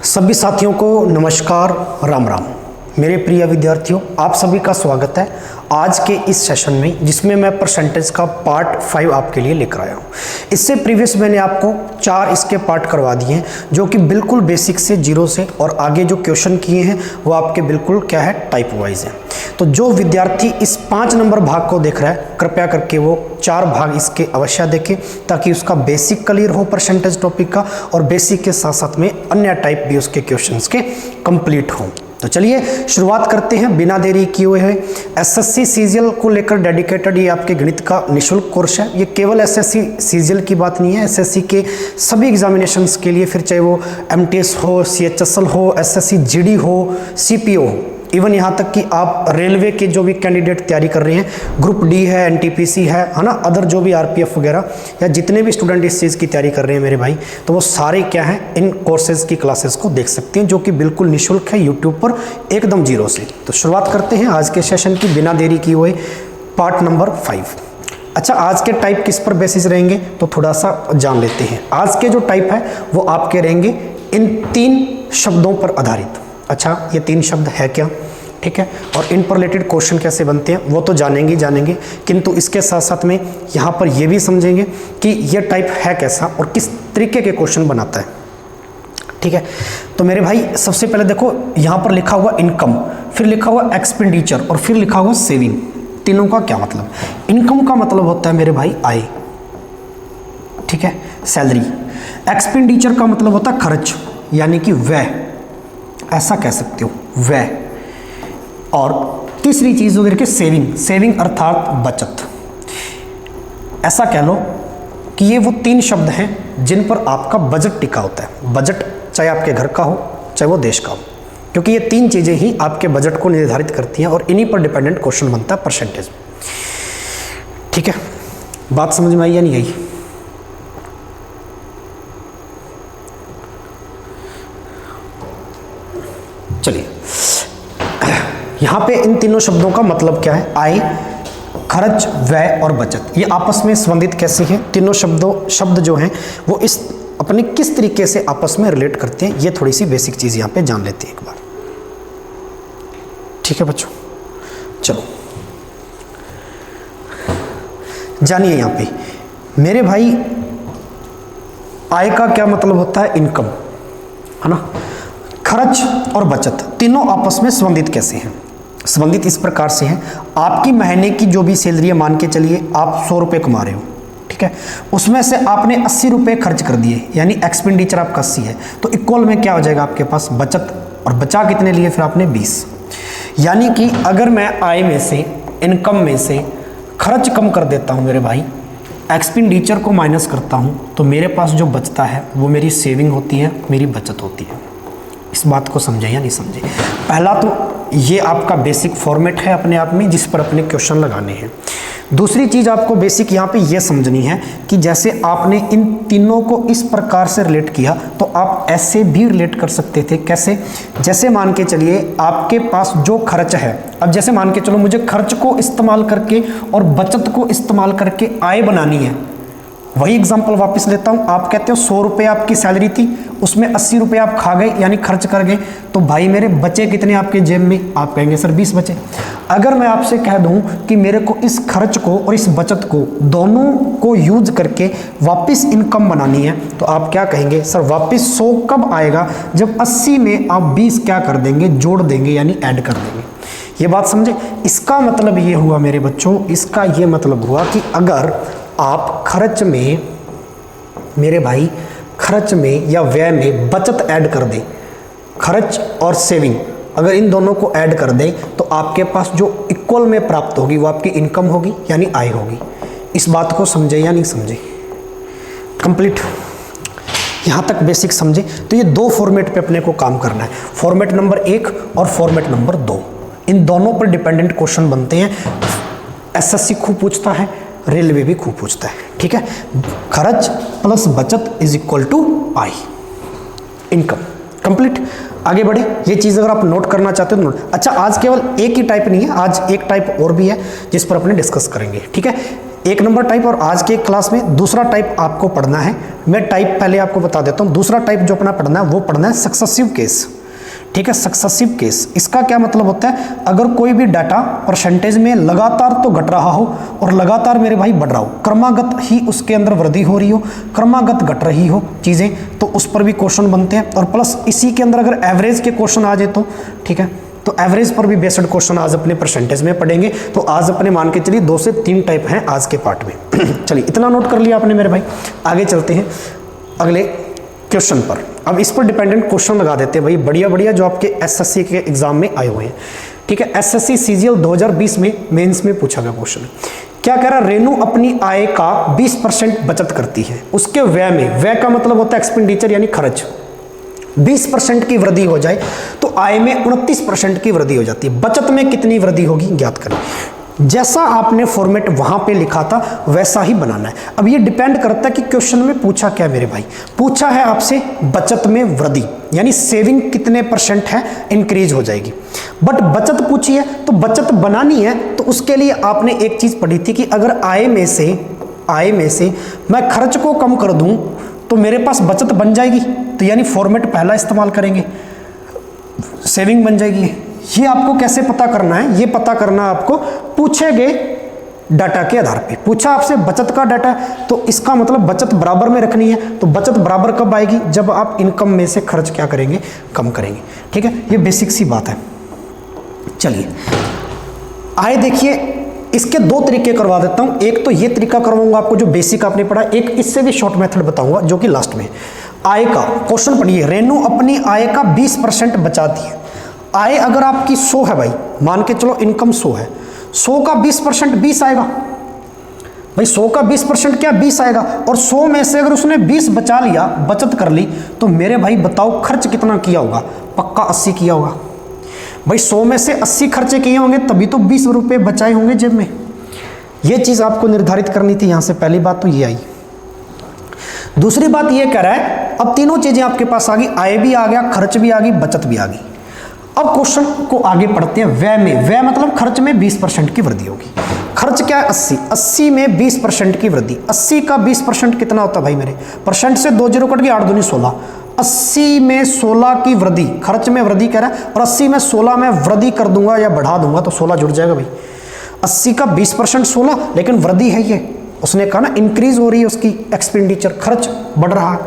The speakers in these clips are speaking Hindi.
सभी साथियों को नमस्कार, राम राम। मेरे प्रिय विद्यार्थियों, आप सभी का स्वागत है आज के इस सेशन में, जिसमें मैं परसेंटेज का पार्ट 5 आपके लिए लेकर आया हूँ। इससे प्रीवियस मैंने आपको 4 इसके पार्ट करवा दिए हैं, जो कि बिल्कुल बेसिक से जीरो से, और आगे जो क्वेश्चन किए हैं वो आपके बिल्कुल क्या है, टाइप वाइज है। तो जो विद्यार्थी इस 5 नंबर भाग को देख रहा है, कृपया करके वो 4 भाग इसके अवश्य देखें, ताकि उसका बेसिक क्लियर हो परसेंटेज टॉपिक का, और बेसिक के साथ साथ में अन्य टाइप भी उसके क्वेश्चंस के कंप्लीट हों। तो चलिए शुरुआत करते हैं बिना देरी किए हुए। एसएससी सीजीएल को लेकर डेडिकेटेड ये आपके गणित का निःशुल्क कोर्स है। ये केवल एसएससी सीजीएल की बात नहीं है, एसएससी के सभी एग्जामिनेशंस के लिए, फिर चाहे वो एमटीएस हो, सीएचएसएल हो, एसएससी जीडी हो, सीपीओ हो, इवन यहाँ तक कि आप रेलवे के जो भी कैंडिडेट तैयारी कर रहे हैं, ग्रुप डी है, एनटीपीसी है ना, अदर जो भी आरपीएफ वगैरह, या जितने भी स्टूडेंट इस चीज़ की तैयारी कर रहे हैं मेरे भाई, तो वो सारे क्या हैं, इन कोर्सेज की क्लासेस को देख सकते हैं, जो कि बिल्कुल निःशुल्क है यूट्यूब पर, एकदम जीरो से। तो शुरुआत करते हैं आज के सेशन की बिना देरी किए हुए, पार्ट नंबर 5। अच्छा, आज के टाइप किस पर बेसिस रहेंगे तो थोड़ा सा जान लेते हैं। आज के जो टाइप है वो आपके रहेंगे इन 3 शब्दों पर आधारित। अच्छा, ये 3 शब्द है क्या, ठीक है, और इन पर रिलेटेड क्वेश्चन कैसे बनते हैं वो तो जानेंगे, किंतु इसके साथ साथ में यहाँ पर ये भी समझेंगे कि ये टाइप है कैसा और किस तरीके के क्वेश्चन बनाता है, ठीक है। तो मेरे भाई सबसे पहले देखो, यहाँ पर लिखा हुआ इनकम, फिर लिखा हुआ एक्सपेंडिचर, और फिर लिखा हुआ सेविंग। तीनों का क्या मतलब? इनकम का मतलब होता है मेरे भाई आय, ठीक है, सैलरी। एक्सपेंडिचर का मतलब होता है खर्च, यानी कि व्यय, ऐसा कह सकते हो, व्यय। और तीसरी चीज होगी कि सेविंग अर्थात बचत। ऐसा कह लो कि ये वो 3 शब्द हैं जिन पर आपका बजट टिका होता है। बजट चाहे आपके घर का हो, चाहे वो देश का हो, क्योंकि ये 3 चीजें ही आपके बजट को निर्धारित करती हैं, और इन्हीं पर डिपेंडेंट क्वेश्चन बनता है परसेंटेज, ठीक है। बात समझ में आई या नहीं आई? चलिए, यहां पे इन तीनों शब्दों का मतलब क्या है? आय, खर्च, व्यय और बचत। ये आपस में संबंधित कैसे हैं? तीनों शब्द जो हैं वो इस अपने किस तरीके से आपस में रिलेट करते हैं, ये थोड़ी सी बेसिक चीज यहां पे जान लेते हैं एक बार, ठीक है बच्चों। चलो जानिए यहां पे मेरे भाई, आय का क्या मतलब होता है? इनकम, है ना। खर्च और बचत तीनों आपस में संबंधित कैसे हैं? संबंधित इस प्रकार से हैं, आपकी महीने की जो भी सैलरी है, मान के चलिए आप 100 रुपये कमा रहे हो, ठीक है, उसमें से आपने 80 रुपये खर्च कर दिए, यानी एक्सपेंडिचर आपका 80 है, तो इक्वल में क्या हो जाएगा आपके पास? बचत। और बचा कितने लिए फिर आपने? 20। यानी कि अगर मैं आय में से, इनकम में से खर्च कम कर देता हूँ मेरे भाई, एक्सपेंडिचर को माइनस करता हूँ, तो मेरे पास जो बचता है वो मेरी सेविंग होती है, मेरी बचत होती है। इस बात को समझे या नहीं समझे? पहला तो ये आपका बेसिक फॉर्मेट है अपने आप में, जिस पर अपने क्वेश्चन लगाने हैं। दूसरी चीज आपको बेसिक यहाँ पे ये समझनी है कि जैसे आपने इन तीनों को इस प्रकार से रिलेट किया, तो आप ऐसे भी रिलेट कर सकते थे। कैसे? जैसे मान के चलिए आपके पास जो खर्च है, अब जैसे मान के चलो मुझे खर्च को इस्तेमाल करके और बचत को इस्तेमाल करके आय बनानी है। वही एग्जाम्पल वापस लेता हूं, आप कहते हो 100 रुपये आपकी सैलरी थी, उसमें 80 रुपये आप खा गए, यानी खर्च कर गए, तो भाई मेरे बचे कितने आपके जेब में? आप कहेंगे सर 20 बचे। अगर मैं आपसे कह दूं कि मेरे को इस खर्च को और इस बचत को, दोनों को यूज करके वापस इनकम बनानी है, तो आप क्या कहेंगे? सर वापस 100 कब आएगा? जब 80 में आप 20 क्या कर देंगे? जोड़ देंगे, यानी ऐड कर देंगे। ये बात समझे? इसका मतलब ये हुआ मेरे बच्चों, इसका ये मतलब हुआ कि अगर आप खर्च में मेरे भाई, खर्च में या व्यय में बचत ऐड कर दें, खर्च और सेविंग अगर इन दोनों को ऐड कर दें, तो आपके पास जो इक्वल में प्राप्त होगी वो आपकी इनकम होगी, यानी आय होगी। इस बात को समझे या नहीं समझे? कंप्लीट यहां तक बेसिक समझे? तो ये 2 फॉर्मेट पे अपने को काम करना है, फॉर्मेट नंबर 1 और फॉर्मेट नंबर 2। इन दोनों पर डिपेंडेंट क्वेश्चन बनते हैं। एसएससी खूब पूछता है, रेलवे भी खूब पूछता है, ठीक है। खर्च प्लस बचत इज इक्वल टू आय, इनकम। कंप्लीट। आगे बढ़े, ये चीज अगर आप नोट करना चाहते हो तो नोट। अच्छा, आज केवल एक ही टाइप नहीं है, आज एक टाइप और भी है जिस पर अपने डिस्कस करेंगे, ठीक है। एक नंबर टाइप और आज के क्लास में दूसरा टाइप आपको पढ़ना है। मैं टाइप पहले आपको बता देता हूँ। दूसरा टाइप जो अपना पढ़ना है वो पढ़ना है सक्सेसिव केस। ठीक है, सक्सेसिव केस, इसका क्या मतलब होता है, अगर कोई भी डाटा परसेंटेज में लगातार तो घट रहा हो और लगातार मेरे भाई बढ़ रहा हो, क्रमागत ही उसके अंदर वृद्धि हो रही हो, क्रमागत घट रही हो चीज़ें, तो उस पर भी क्वेश्चन बनते हैं। और प्लस इसी के अंदर अगर एवरेज के क्वेश्चन आ जाए तो ठीक है, तो एवरेज पर भी बेस्ड क्वेश्चन आज अपने परसेंटेज में पढ़ेंगे। तो आज अपने मान के चलिए 2 से 3 टाइप हैं आज के पार्ट में। चलिए इतना नोट कर लिया आपने मेरे भाई, आगे चलते हैं अगले क्वेश्चन पर। अब इस पर डिपेंडेंट क्वेश्चन लगा देते हैं भाई, बढ़िया बढ़िया जो आपके एसएससी के एग्जाम में आए हुए हैं। ठीक है, एसएससी सीजीएल 2020 में मेंस में पूछा गया क्वेश्चन। क्या कह रहा, रेनू अपनी आय का 20% बचत करती है, उसके व्यय में, व्यय का मतलब होता है एक्सपेंडिचर यानी खर्च, 20% की वृद्धि हो जाए तो आय में 29% की वृद्धि हो जाती है। बचत में कितनी वृद्धि होगी ज्ञात करें। जैसा आपने फॉर्मेट वहां पे लिखा था वैसा ही बनाना है। अब ये डिपेंड करता है कि क्वेश्चन में पूछा क्या मेरे भाई, पूछा है आपसे बचत में वृद्धि यानी सेविंग कितने परसेंट है, इंक्रीज हो जाएगी। बट बचत पूछी है तो बचत बनानी है, तो उसके लिए आपने एक चीज पढ़ी थी कि अगर आय में से मैं खर्च को कम कर दूं तो मेरे पास बचत बन जाएगी। तो यानी फॉर्मेट पहला इस्तेमाल करेंगे, सेविंग बन जाएगी। ये आपको कैसे पता करना है, ये पता करना आपको पूछे गए डाटा के आधार पे। पूछा आपसे बचत का डाटा तो इसका मतलब बचत बराबर में रखनी है। तो बचत बराबर कब आएगी, जब आप इनकम में से खर्च क्या करेंगे, कम करेंगे। ठीक है, ये बेसिक सी बात है। चलिए आए देखिए, इसके 2 तरीके करवा देता हूं। एक तो ये तरीका करवाऊंगा आपको जो बेसिक आपने पढ़ा, एक इससे भी शॉर्ट मेथड बताऊंगा जो कि लास्ट में। आय का क्वेश्चन पढ़िए, रेनू अपनी आय का 20% बचाती है। आय अगर आपकी 100 है भाई, मान के चलो इनकम 100 है, 100 का 20% 20 आएगा भाई, 100 का 20% क्या 20 आएगा। और 100 में से अगर उसने 20 बचा लिया, बचत कर ली, तो मेरे भाई बताओ खर्च कितना किया होगा, पक्का 80 किया होगा भाई। 100 में से 80 खर्चे किए होंगे तभी तो 20 रुपये बचाए होंगे जेब में। ये चीज आपको निर्धारित करनी थी यहां से, पहली बात तो ये आई। दूसरी बात ये कह रहा है, अब तीनों चीजें आपके पास आ गई, आय भी आ गया, खर्च भी आ गई, बचत भी आ गई। अब क्वेश्चन को आगे पढ़ते हैं। व्यय में, व्यय मतलब खर्च में 20% की वृद्धि होगी। खर्च क्या है 80, 80 में 20% की वृद्धि। 80 का 20% कितना होता है भाई मेरे, परसेंट से 2 जीरो कट गए, 8 दूनी 16। 80 में 16 की वृद्धि, खर्च में वृद्धि कह रहा है, और 80 में 16 में वृद्धि कर दूंगा या बढ़ा दूंगा तो 16 जुड़ जाएगा भाई। 80 का 20% 16, लेकिन वृद्धि है ये, उसने कहा ना इंक्रीज हो रही है उसकी एक्सपेंडिचर, खर्च बढ़ रहा है।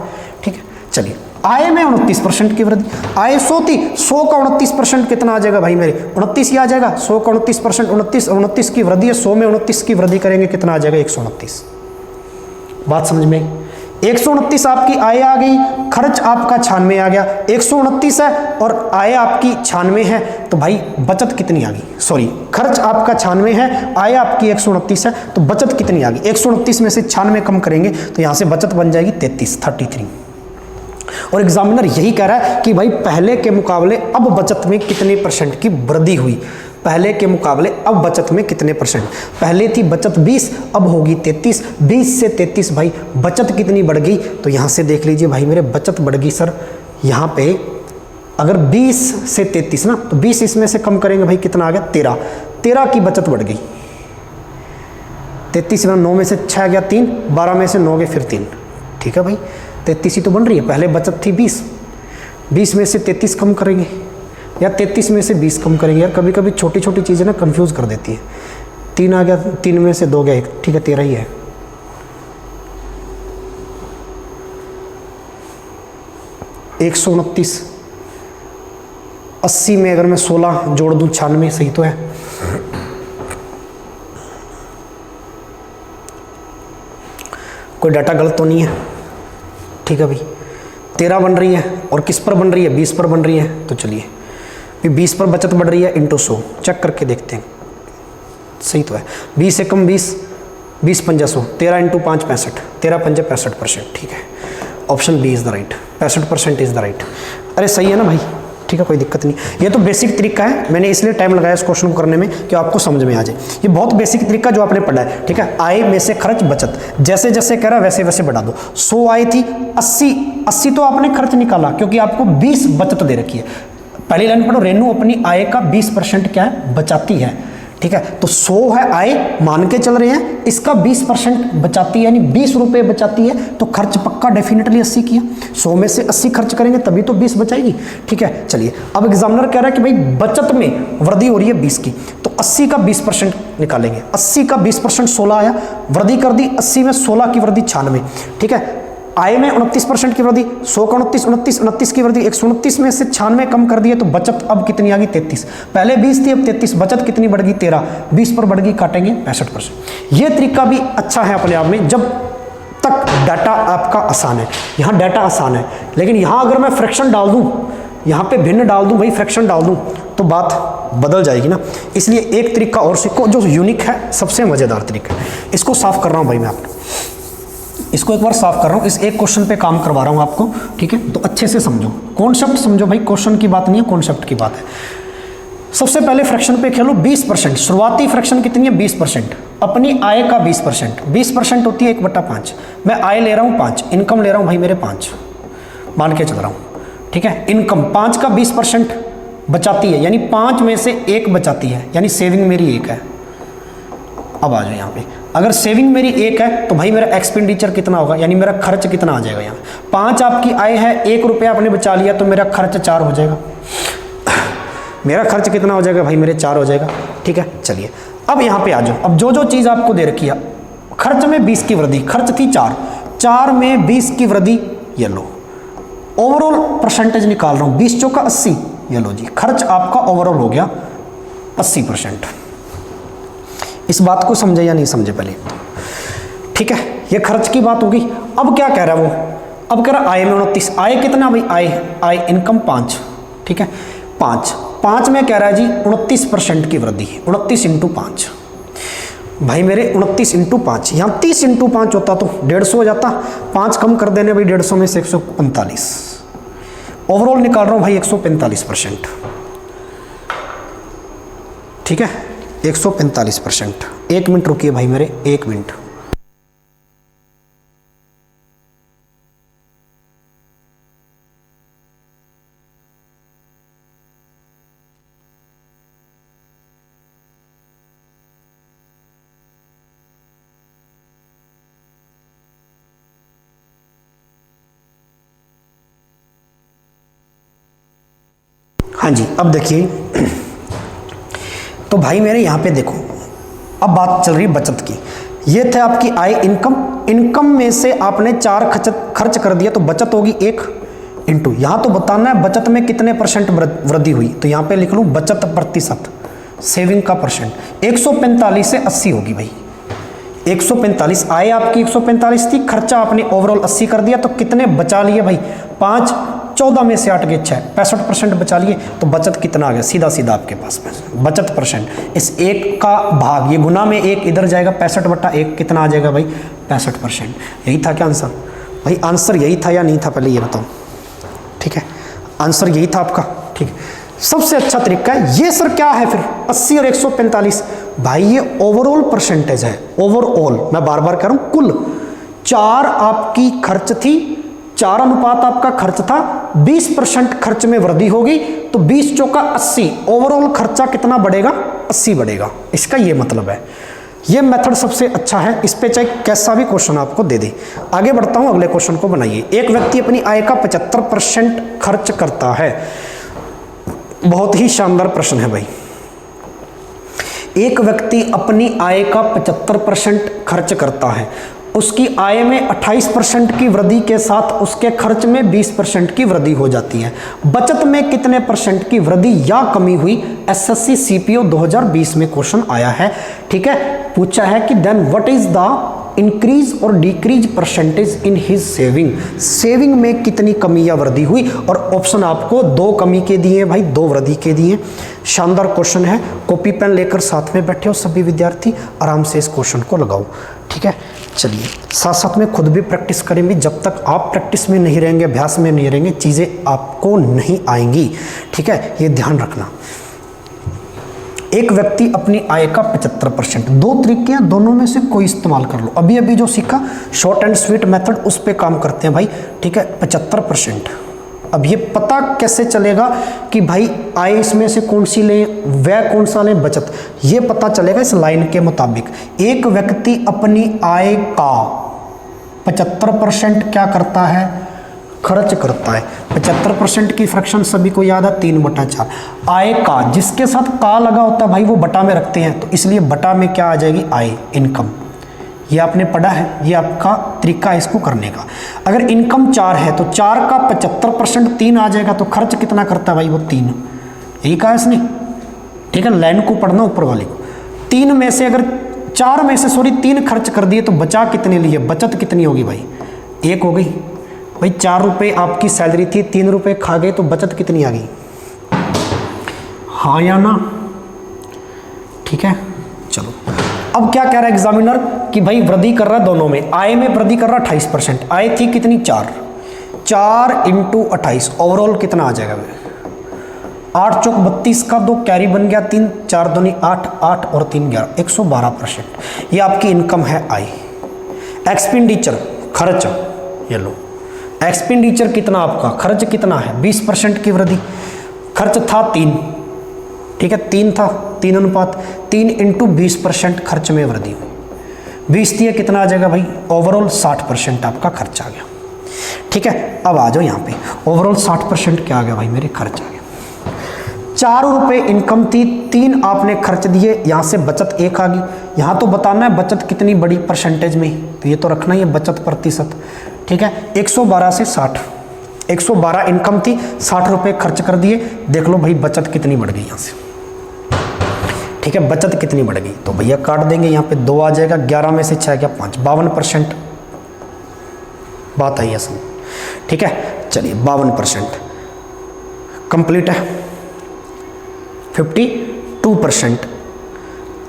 ठीक है, चलिए आय में 29% की वृद्धि। आय 100 थी, 100 का 29% कितना आ जाएगा भाई मेरे, 29 ही आ जाएगा। 100 का 29%, 29 की वृद्धि है, 100 में 29 की वृद्धि करेंगे कितना आ जाएगा, 129। बात समझ में आई। 129 आपकी आय आ गई, खर्च आपका 96 आ गया। 129 है और आय आपकी 96 है, तो भाई बचत कितनी आ गई, सॉरी खर्च आपका 96 है, आय आपकी 129 है, तो बचत कितनी आ गई। 129 में से 96 कम करेंगे तो यहां से बचत बन जाएगी 33। और एग्जामिनर यही कह रहा है कि भाई पहले के मुकाबले अब बचत में कितने परसेंट की वृद्धि हुई, पहले के मुकाबले अब बचत में कितने परसेंट। पहले थी बचत 20, अब होगी 33। 20 से 33 भाई बचत कितनी बढ़ गई, तो यहां से देख लीजिए भाई मेरे बचत बढ़ गई सर। यहां पे अगर 20 से 33 ना, तो 20 इसमें से कम करेंगे भाई कितना आ गया, 13 की बचत बढ़ गई। 33 में 9 में से 6 गया 3, 12 में से 9 गए फिर 3। ठीक है भाई, 33 ही तो बन रही है। पहले बचत थी 20 में से 33 कम करेंगे या 33 में से 20 कम करेंगे। यार कभी कभी छोटी छोटी चीज़ें ना कंफ्यूज कर देती है। 3 आ गया, 3 में से 2 गया 1, ठीक है 13 ही है। एक 129, 80 में अगर मैं 16 जोड़ दूं 96, सही तो है। कोई डाटा गलत तो नहीं है, ठीक है भाई। 13 बन रही है और किस पर बन रही है, 20 पर बन रही है। तो चलिए 20 पर बचत बढ़ रही है इंटू 100, चेक करके देखते हैं, सही तो है। 20 से कम 20, 20 पंजा 100, 13 इंटू 5 65, 13 पंजा 65%, ठीक है। Option B is the right, 65% is the right. अरे सही है ना भाई, ठीक है कोई दिक्कत नहीं। ये तो बेसिक तरीका है, मैंने इसलिए टाइम लगाया इस क्वेश्चन को करने में कि आपको समझ में आ जाए। ये बहुत बेसिक तरीका जो आपने पढ़ा है, ठीक है। आय में से खर्च बचत, जैसे जैसे कह रहा वैसे वैसे बढ़ा दो। 100 आय थी, 80 तो आपने खर्च निकाला क्योंकि आपको 20 बचत दे रखी है। पहली लाइन पढ़ो, रेनू अपनी आय का 20% क्या है, बचाती है, ठीक है। तो 100 है आय मान के चल रहे हैं, इसका 20% बचाती है, यानी 20 रुपये बचाती है, तो खर्च पक्का डेफिनेटली 80 किया। 100 में से 80 खर्च करेंगे तभी तो 20 बचाएगी, ठीक है। चलिए अब एग्जामिनर कह रहा है कि भाई बचत में वृद्धि हो रही है 20 की, तो 80 का 20% निकालेंगे। 80 का 20% 16 आया, वृद्धि कर दी 80 में 16 की वृद्धि 96, ठीक है। आय में 29% की वृद्धि, 100 का 29 की वृद्धि, 129 में से 96 कम कर दिए तो बचत अब कितनी आ गई 33। पहले 20 थी अब 33, बचत कितनी बढ़ गई 13, 20 पर बढ़ गई, काटेंगे 65%। ये तरीका भी अच्छा है अपने आप में, जब तक डाटा आपका आसान है। यहाँ डाटा आसान है, लेकिन यहाँ अगर मैं फ्रैक्शन डाल दूँ, यहाँ पे भिन्न डाल दूँ, भाई फ्रैक्शन डाल दूँ, तो बात बदल जाएगी ना। इसलिए एक तरीका और सीखो जो यूनिक है, सबसे मज़ेदार तरीका। इसको साफ कर रहा हूँ भाई मैं आपको, इसको एक बार साफ कर रहा हूँ, इस एक क्वेश्चन पे काम करवा रहा हूँ आपको, ठीक है। तो अच्छे से समझो, कॉन्सेप्ट समझो भाई, क्वेश्चन की बात नहीं है, कॉन्सेप्ट की बात है। सबसे पहले फ्रैक्शन पे खेलो, 20%, शुरुआती फ्रैक्शन कितनी है 20%, अपनी आय का 20%, 20% होती है 1/5। मैं आय ले रहा हूँ 5, इनकम ले रहा हूँ भाई मेरे 5, मान के चल रहा हूँ, ठीक है। इनकम 5 का 20% बचाती है, यानी 5 में से 1 बचाती है, यानी सेविंग मेरी 1 है। अब आ जाओ यहाँ पे, अगर सेविंग मेरी 1 है तो भाई मेरा एक्सपेंडिचर कितना होगा, यानी मेरा खर्च कितना आ जाएगा। यहाँ 5 आपकी आय है, 1 रुपया आपने बचा लिया तो मेरा खर्च 4 हो जाएगा। मेरा खर्च कितना हो जाएगा भाई, मेरे 4 हो जाएगा, ठीक है। चलिए अब यहाँ पे आ जाओ, अब जो जो चीज़ आपको दे रखी है, खर्च में 20 की वृद्धि, खर्च थी 4 में 20 की वृद्धि, ये लो। ओवरऑल परसेंटेज निकाल रहा हूँ, 20 चौका 80, ये लो जी, खर्च आपका ओवरऑल हो गया 80%। इस बात को समझे या नहीं समझे पहले, ठीक है। ये खर्च की बात होगी। अब क्या कह रहा है वो, अब कह रहा आय में 29, आय कितना भाई, आय इनकम 5, ठीक है। 5 में कह रहा है जी 29% की वृद्धि, 29 × 5, भाई मेरे 29 × 5, यहाँ 30 × 5 होता तो 150 हो जाता, 5 कम कर देने भाई 150 में से 145, ओवरऑल निकाल रहा हूँ भाई 145%, ठीक है, 145%। 1 मिनट रुकिए भाई मेरे, 1 मिनट। हाँ जी, अब देखिए, तो भाई मेरे यहाँ पे देखो, अब बात चल रही है बचत की। ये थे आपकी आय, इनकम में से आपने 4 खर्च कर दिया तो बचत होगी 1 इंटू, यहाँ तो बताना है बचत में कितने % वृद्धि हुई, तो यहाँ पे लिख लूँ बचत प्रतिशत, सेविंग का %। 145 से 80 होगी भाई, 145, आय आपकी 145 थी, खर्चा आपने ओवरऑल 80 कर दिया, तो कितने बचा लिए भाई, 5, 14 में से 8 गए 6, 65% बचा लिए, तो बचत कितना आ गया, सीधा सीधा आपके पास बचत %। इस 1 का भाग, ये गुना में 1 इधर जाएगा, 65/1 कितना आ जाएगा भाई, 65%। यही था क्या आंसर भाई, आंसर यही था या नहीं था, पहले ये बताओ, ठीक है। आंसर यही था आपका, ठीक है। सबसे अच्छा तरीका है ये। सर क्या है फिर 80 और 145, भाई ये ओवरऑल परसेंटेज है, ओवरऑल, मैं बार बार कह रहा हूं, कुल 4 आपकी खर्च थी, 4 अनुपात आपका खर्च था, 20% खर्च में वृद्धि होगी, तो 20 चौका 80, ओवरऑल खर्चा कितना बढ़ेगा, 80 बढ़ेगा। इसका ये मतलब है, ये मेथड सबसे अच्छा है, इस पे चाहे कैसा भी क्वेश्चन आपको दे दे। आगे बढ़ता हूं, अगले क्वेश्चन को बनाइए। एक व्यक्ति अपनी आय का 75% खर्च करता है। बहुत ही शानदार प्रश्न है भाई। एक व्यक्ति अपनी आय का 75% खर्च करता है, उसकी आय में 28% की वृद्धि के साथ उसके खर्च में 20% की वृद्धि हो जाती है। बचत में कितने % की वृद्धि या कमी हुई, एसएससी सीपीओ 2020 में क्वेश्चन आया है, ठीक है। पूछा है कि then what is the increase और decrease % in his saving, saving में कितनी कमी या वृद्धि हुई, और ऑप्शन आपको 2 कमी के दिए भाई, 2 वृद्धि के दिए। शानदार क्वेश्चन है, कॉपी पेन लेकर साथ में बैठे हो सभी विद्यार्थी, आराम से इस क्वेश्चन को लगाओ, ठीक है। चलिए साथ साथ में खुद भी प्रैक्टिस करेंगे, जब तक आप प्रैक्टिस में नहीं रहेंगे, अभ्यास में नहीं रहेंगे, चीज़ें आपको नहीं आएंगी, ठीक है, ये ध्यान रखना। एक व्यक्ति अपनी आय का 75%, 2 तरीके हैं, दोनों में से कोई इस्तेमाल कर लो। अभी अभी जो सीखा शॉर्ट एंड स्वीट मेथड, उस पे काम करते हैं भाई, ठीक है। 75%, अब ये पता कैसे चलेगा कि भाई आय इसमें से कौन सी लें, व्यय कौन सा लें, बचत, ये पता चलेगा इस लाइन के मुताबिक। एक व्यक्ति अपनी आय का 75% क्या करता है, खर्च करता है। 75% की फ्रैक्शन सभी को याद है 3/4। आय का जिसके साथ का लगा होता है भाई वो बटा में रखते हैं, तो इसलिए बटा में क्या आ जाएगी, आय, इनकम। ये आपने पढ़ा है, ये आपका तरीका है इसको करने का। अगर इनकम 4 है तो 4 का 75% 3 आ जाएगा, तो खर्च कितना करता है भाई, वो 3। यही कहा इसने, ठीक है। लाइन को पढ़ना ऊपर वाले को। 3 में से अगर 4 में से 3 खर्च कर दिए तो बचा कितने लिए, बचत कितनी होगी भाई, 1 हो गई। भाई 4 रुपये आपकी सैलरी थी, 3 रुपये खा गए तो बचत कितनी आ गई, हाँ या ना, ठीक है। चलो अब क्या कह रहा है एग्जामिनर कि भाई वृद्धि कर रहा है दोनों में, आय में वृद्धि कर रहा 28%, आय थी कितनी 4 × 28 ओवरऑल कितना आ जाएगा, 8 चौक 32 का 2 कैरी बन गया 3, 4 दूनी 8, 8 और 3 11, 112%। ये आपकी इनकम है आय। एक्सपेंडिचर खर्च, ये लो, एक्सपेंडिचर कितना आपका, खर्च कितना है, 20% की वृद्धि। खर्च था 3, ठीक है, 3 था, 3 अनुपात 3 × 20% खर्च में वृद्धि हुई। 20 दिए कितना आ जाएगा भाई, ओवरऑल 60% आपका खर्च आ गया, ठीक है। अब आ जाओ यहाँ पे, ओवरऑल 60% क्या आ गया भाई, मेरे खर्च आ गया। 4 रुपये इनकम थी, 3 आपने खर्च दिए, यहाँ से बचत 1 आ गई। यहाँ तो बताना है बचत कितनी बड़ी परसेंटेज में, तो ये तो रखना ही है बचत प्रतिशत, ठीक है। 112 से 60, 112 इनकम थी, 60 रुपये खर्च कर दिए, देख लो भाई बचत कितनी बढ़ गई यहाँ से, ठीक है। बचत कितनी बढ़ गई, तो भैया काट देंगे, यहाँ पे 2 आ जाएगा, 11 में से 6 गया 5, 52% बात आई है समझ, ठीक है। चलिए 52% कंप्लीट है। 52%।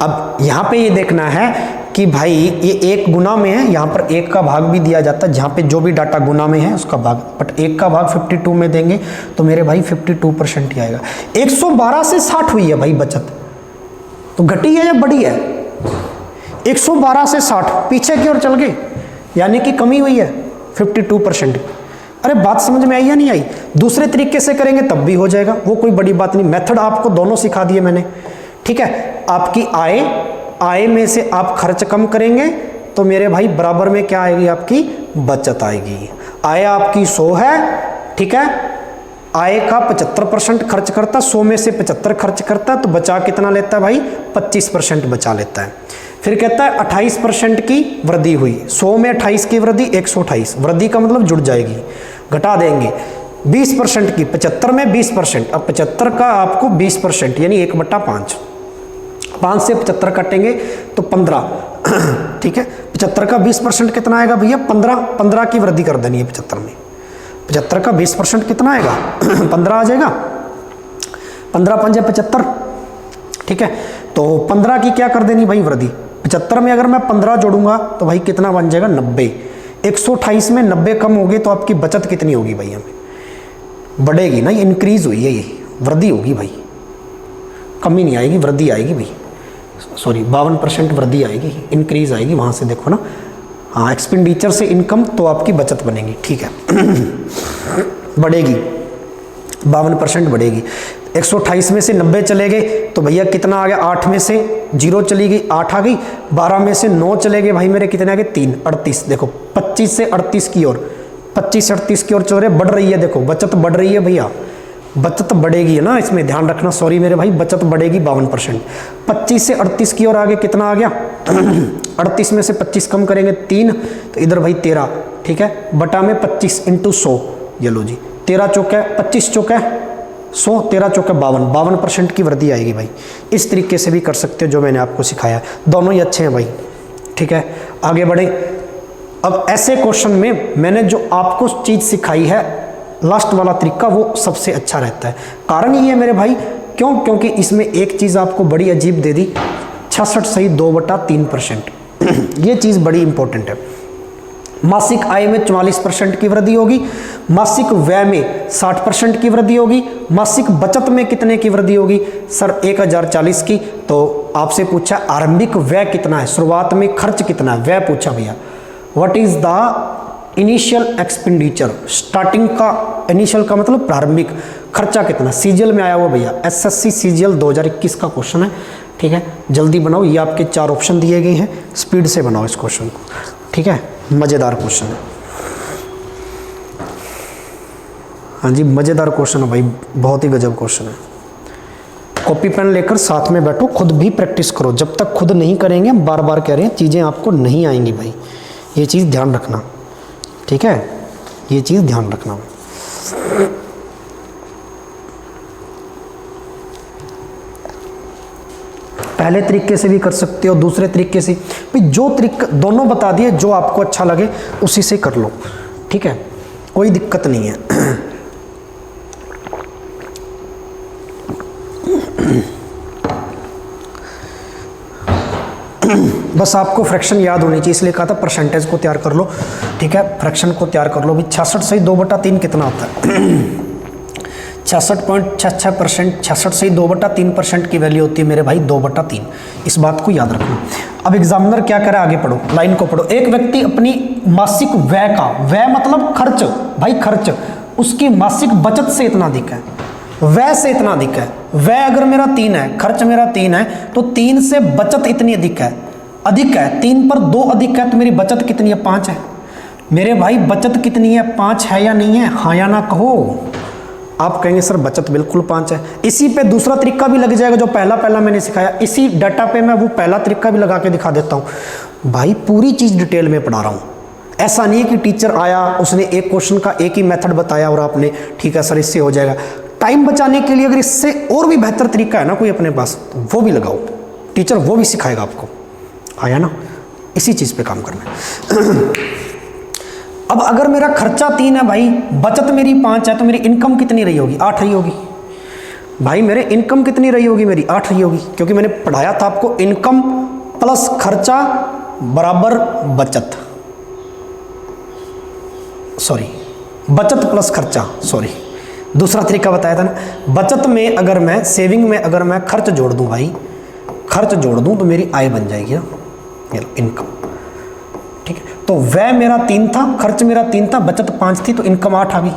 अब यहाँ पे ये देखना है कि भाई ये 1 गुना में है, यहाँ पर 1 का भाग भी दिया जाता है, जहाँ पे जो भी डाटा गुना में है उसका भाग, बट 1 का भाग 52 में देंगे तो मेरे भाई 52% ही आएगा। 112 से 60 हुई है भाई बचत, तो घटी है या बढ़ी है, 112 से 60 पीछे की ओर चल गए, यानी कि कमी हुई है 52%। अरे बात समझ में आई या नहीं आई, दूसरे तरीके से करेंगे तब भी हो जाएगा, वो कोई बड़ी बात नहीं। मेथड आपको दोनों सिखा दिए मैंने, ठीक है। आपकी आय में से आप खर्च कम करेंगे तो मेरे भाई बराबर में क्या आएगी, आपकी बचत आएगी। आय आपकी 100 है, ठीक है, आय का 75% खर्च करता, 100 में से 75 खर्च करता, तो बचा कितना लेता है भाई, 25% बचा लेता है। फिर कहता है 28% की वृद्धि हुई, 100 में 28 की वृद्धि 128, वृद्धि का मतलब जुड़ जाएगी, घटा देंगे। 20% की, 75 में 20%, अब 75 का आपको 20% यानी 1/5, 5 से 75 काटेंगे तो 15, ठीक है। 75 का 20% कितना आएगा भैया, 15 की वृद्धि कर देनी है 75 में। 75 का 20% कितना आएगा 15 आ जाएगा, 15 × 5 = 75, ठीक है। तो 15 की क्या कर देनी भाई वृद्धि, 75 में अगर मैं 15 जोड़ूंगा तो भाई कितना बन जाएगा 90। 128 में 90 कम हो गए तो आपकी बचत कितनी होगी भाई, हमें बढ़ेगी ना, इंक्रीज हुई है, ये वृद्धि होगी भाई, कमी नहीं आएगी, वृद्धि आएगी भाई, सॉरी 52% वृद्धि आएगी, इंक्रीज आएगी, वहाँ से देखो ना, हाँ एक्सपेंडिचर से इनकम तो आपकी बचत बनेगी, ठीक है। बढ़ेगी, 52% बढ़ेगी। 128 में से 90 चले गए तो भैया कितना आ गया, 8 में से 0 चली गई, 8 आ गई, 12 में से 9 चले गए भाई मेरे कितने आ गए 3, 38। देखो 25 से 38 की ओर, 25 से 38 की ओर चल रहे, बढ़ रही है, देखो बचत बढ़ रही है भैया, बचत बढ़ेगी है ना, इसमें ध्यान रखना, सॉरी मेरे भाई, बचत बढ़ेगी 52%। 25 से 38 की ओर आगे कितना आ गया 38 में से 25 कम करेंगे 3, तो इधर भाई 13, ठीक है, बटा में 25 × 100, ये लो जी, 13 चौके 25 चौके 100, 13 चौके 52% की वृद्धि आएगी भाई। इस तरीके से भी कर सकते हो जो मैंने आपको सिखाया, दोनों ही अच्छे हैं भाई, ठीक है। आगे बढ़े, अब ऐसे क्वेश्चन में मैंने जो आपको चीज़ सिखाई है, लास्ट वाला तरीका वो सबसे अच्छा रहता है। कारण ये है मेरे भाई, क्यों, क्योंकि इसमें एक चीज़ आपको बड़ी अजीब दे दी, 66 सही 2/3%। ये चीज़ बड़ी इंपॉर्टेंट है। मासिक आय में 44% की वृद्धि होगी, मासिक व्यय में 60% की वृद्धि होगी, मासिक बचत में कितने की वृद्धि होगी सर 1040 की। तो आपसे पूछा आरंभिक व्यय कितना है, शुरुआत में खर्च कितना है, व्यय पूछा भैया, what is the initial expenditure, starting का, इनिशियल का मतलब प्रारंभिक खर्चा कितना, सीजीएल में आया हुआ भैया, एसएससी सीजीएल 2021 का क्वेश्चन है, ठीक है। जल्दी बनाओ, ये आपके 4 ऑप्शन दिए गए हैं, स्पीड से बनाओ इस क्वेश्चन को, ठीक है। मज़ेदार क्वेश्चन है, हाँ जी मज़ेदार क्वेश्चन है भाई, बहुत ही गजब क्वेश्चन है। कॉपी पेन लेकर साथ में बैठो, खुद भी प्रैक्टिस करो। जब तक खुद नहीं करेंगे, बार बार कह रहे हैं, चीज़ें आपको नहीं आएंगी भाई, ये चीज़ ध्यान रखना, ठीक है, ये चीज़ ध्यान रखना। पहले तरीके से भी कर सकते हो, दूसरे तरीके से भाई, जो तरीका दोनों बता दिए, जो आपको अच्छा लगे उसी से कर लो, ठीक है, कोई दिक्कत नहीं है। बस आपको फ्रैक्शन याद होनी चाहिए, इसलिए कहा था परसेंटेज को तैयार कर लो, ठीक है, फ्रैक्शन को तैयार कर लो। भी 66 से 2/3 कितना होता है? 66.66%, 66 से 2/3% की वैल्यू होती है मेरे भाई 2/3। इस बात को याद रखना। अब एग्जामिनर क्या करे, आगे पढ़ो, लाइन को पढ़ो। एक व्यक्ति अपनी मासिक व्यय का, व्यय मतलब खर्च भाई, खर्च, उसकी मासिक बचत से इतना अधिक है, व्यय से इतना अधिक है। व्यय अगर मेरा 3 है, खर्च मेरा 3 है, तो 3 से बचत इतनी अधिक है, 3 पर 2 अधिक है, तो मेरी बचत कितनी है? 5 है। मेरे भाई बचत कितनी है? 5 है या नहीं है? हाँ या ना कहो। आप कहेंगे सर बचत बिल्कुल 5 है। इसी पे दूसरा तरीका भी लग जाएगा जो पहला मैंने सिखाया, इसी डाटा पे मैं वो पहला तरीका भी लगा के दिखा देता हूँ। भाई पूरी चीज़ डिटेल में पढ़ा रहा हूँ, ऐसा नहीं है कि टीचर आया, उसने एक क्वेश्चन का एक ही मेथड बताया और आपने ठीक है सर इससे हो जाएगा। टाइम बचाने के लिए अगर इससे और भी बेहतर तरीका है ना कोई अपने पास, तो वो भी लगाओ, टीचर वो भी सिखाएगा आपको, आया ना। इसी चीज़ पे काम करना है। अब अगर मेरा खर्चा 3 है भाई, बचत मेरी 5 है, तो मेरी इनकम कितनी रही होगी? 8 रही होगी। भाई मेरे इनकम कितनी रही होगी? मेरी 8 रही होगी, क्योंकि मैंने पढ़ाया था आपको इनकम प्लस खर्चा बराबर बचत, सॉरी बचत प्लस खर्चा, सॉरी दूसरा तरीका बताया था ना। बचत में अगर मैं, सेविंग में अगर मैं खर्च जोड़ दूं भाई, खर्च जोड़ दूं तो मेरी आय बन जाएगी ना, ये इनकम, ठीक है। तो व्यय मेरा 3 था, खर्च मेरा 3 था, बचत 5 थी, तो इनकम 8 आ गई।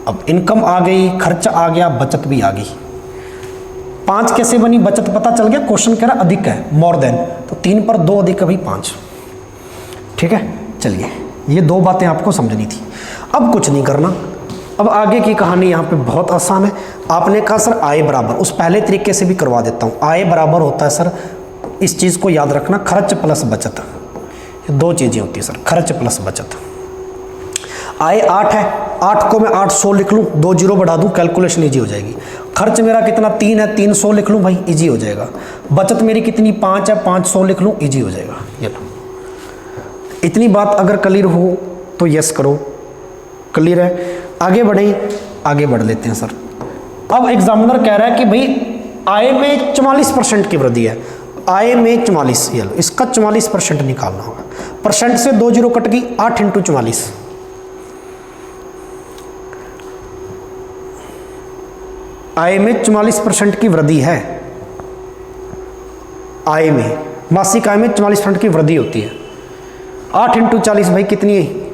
अब इनकम आ गई, खर्च आ गया, बचत भी आ गई। 5 कैसे बनी? बचत पता चल गया, क्वेश्चन कह रहा अधिक है, मोर देन, तो 3 पर 2 अधिक है भाई 5, ठीक है। चलिए ये 2 बातें आपको समझनी थी। अब कुछ नहीं करना, अब आगे की कहानी यहाँ पे बहुत आसान है। आपने कहा सर आय बराबर, उस पहले तरीके से भी करवा देता हूँ। आय बराबर होता है सर, इस चीज़ को याद रखना, खर्च प्लस बचत, 2 चीज़ें होती है सर, खर्च प्लस बचत। आय 8 है, 8 को मैं 800 लिख लूँ, 2 जीरो बढ़ा दूँ, कैलकुलेशन ईजी हो जाएगी। खर्च मेरा कितना? 3 है, 300 लिख लूँ भाई, ईजी हो जाएगा। बचत मेरी कितनी? 5 है, 500 लिख लूँ, ईजी हो जाएगा। ये लो, इतनी बात अगर क्लियर हो तो यस करो, क्लियर है। आगे बढ़ें, आगे बढ़ लेते हैं सर। अब एग्जामिनर कह रहा है कि भाई आय में 44% की वृद्धि है, आय में 44, ये लो, इसका 44% निकालना होगा। परसेंट से 2 जीरो कट गई, 8 × 44, आय में 44% की वृद्धि है। आय में, मासिक आय में 44% की वृद्धि होती है। 8 × 40 भाई कितनी है?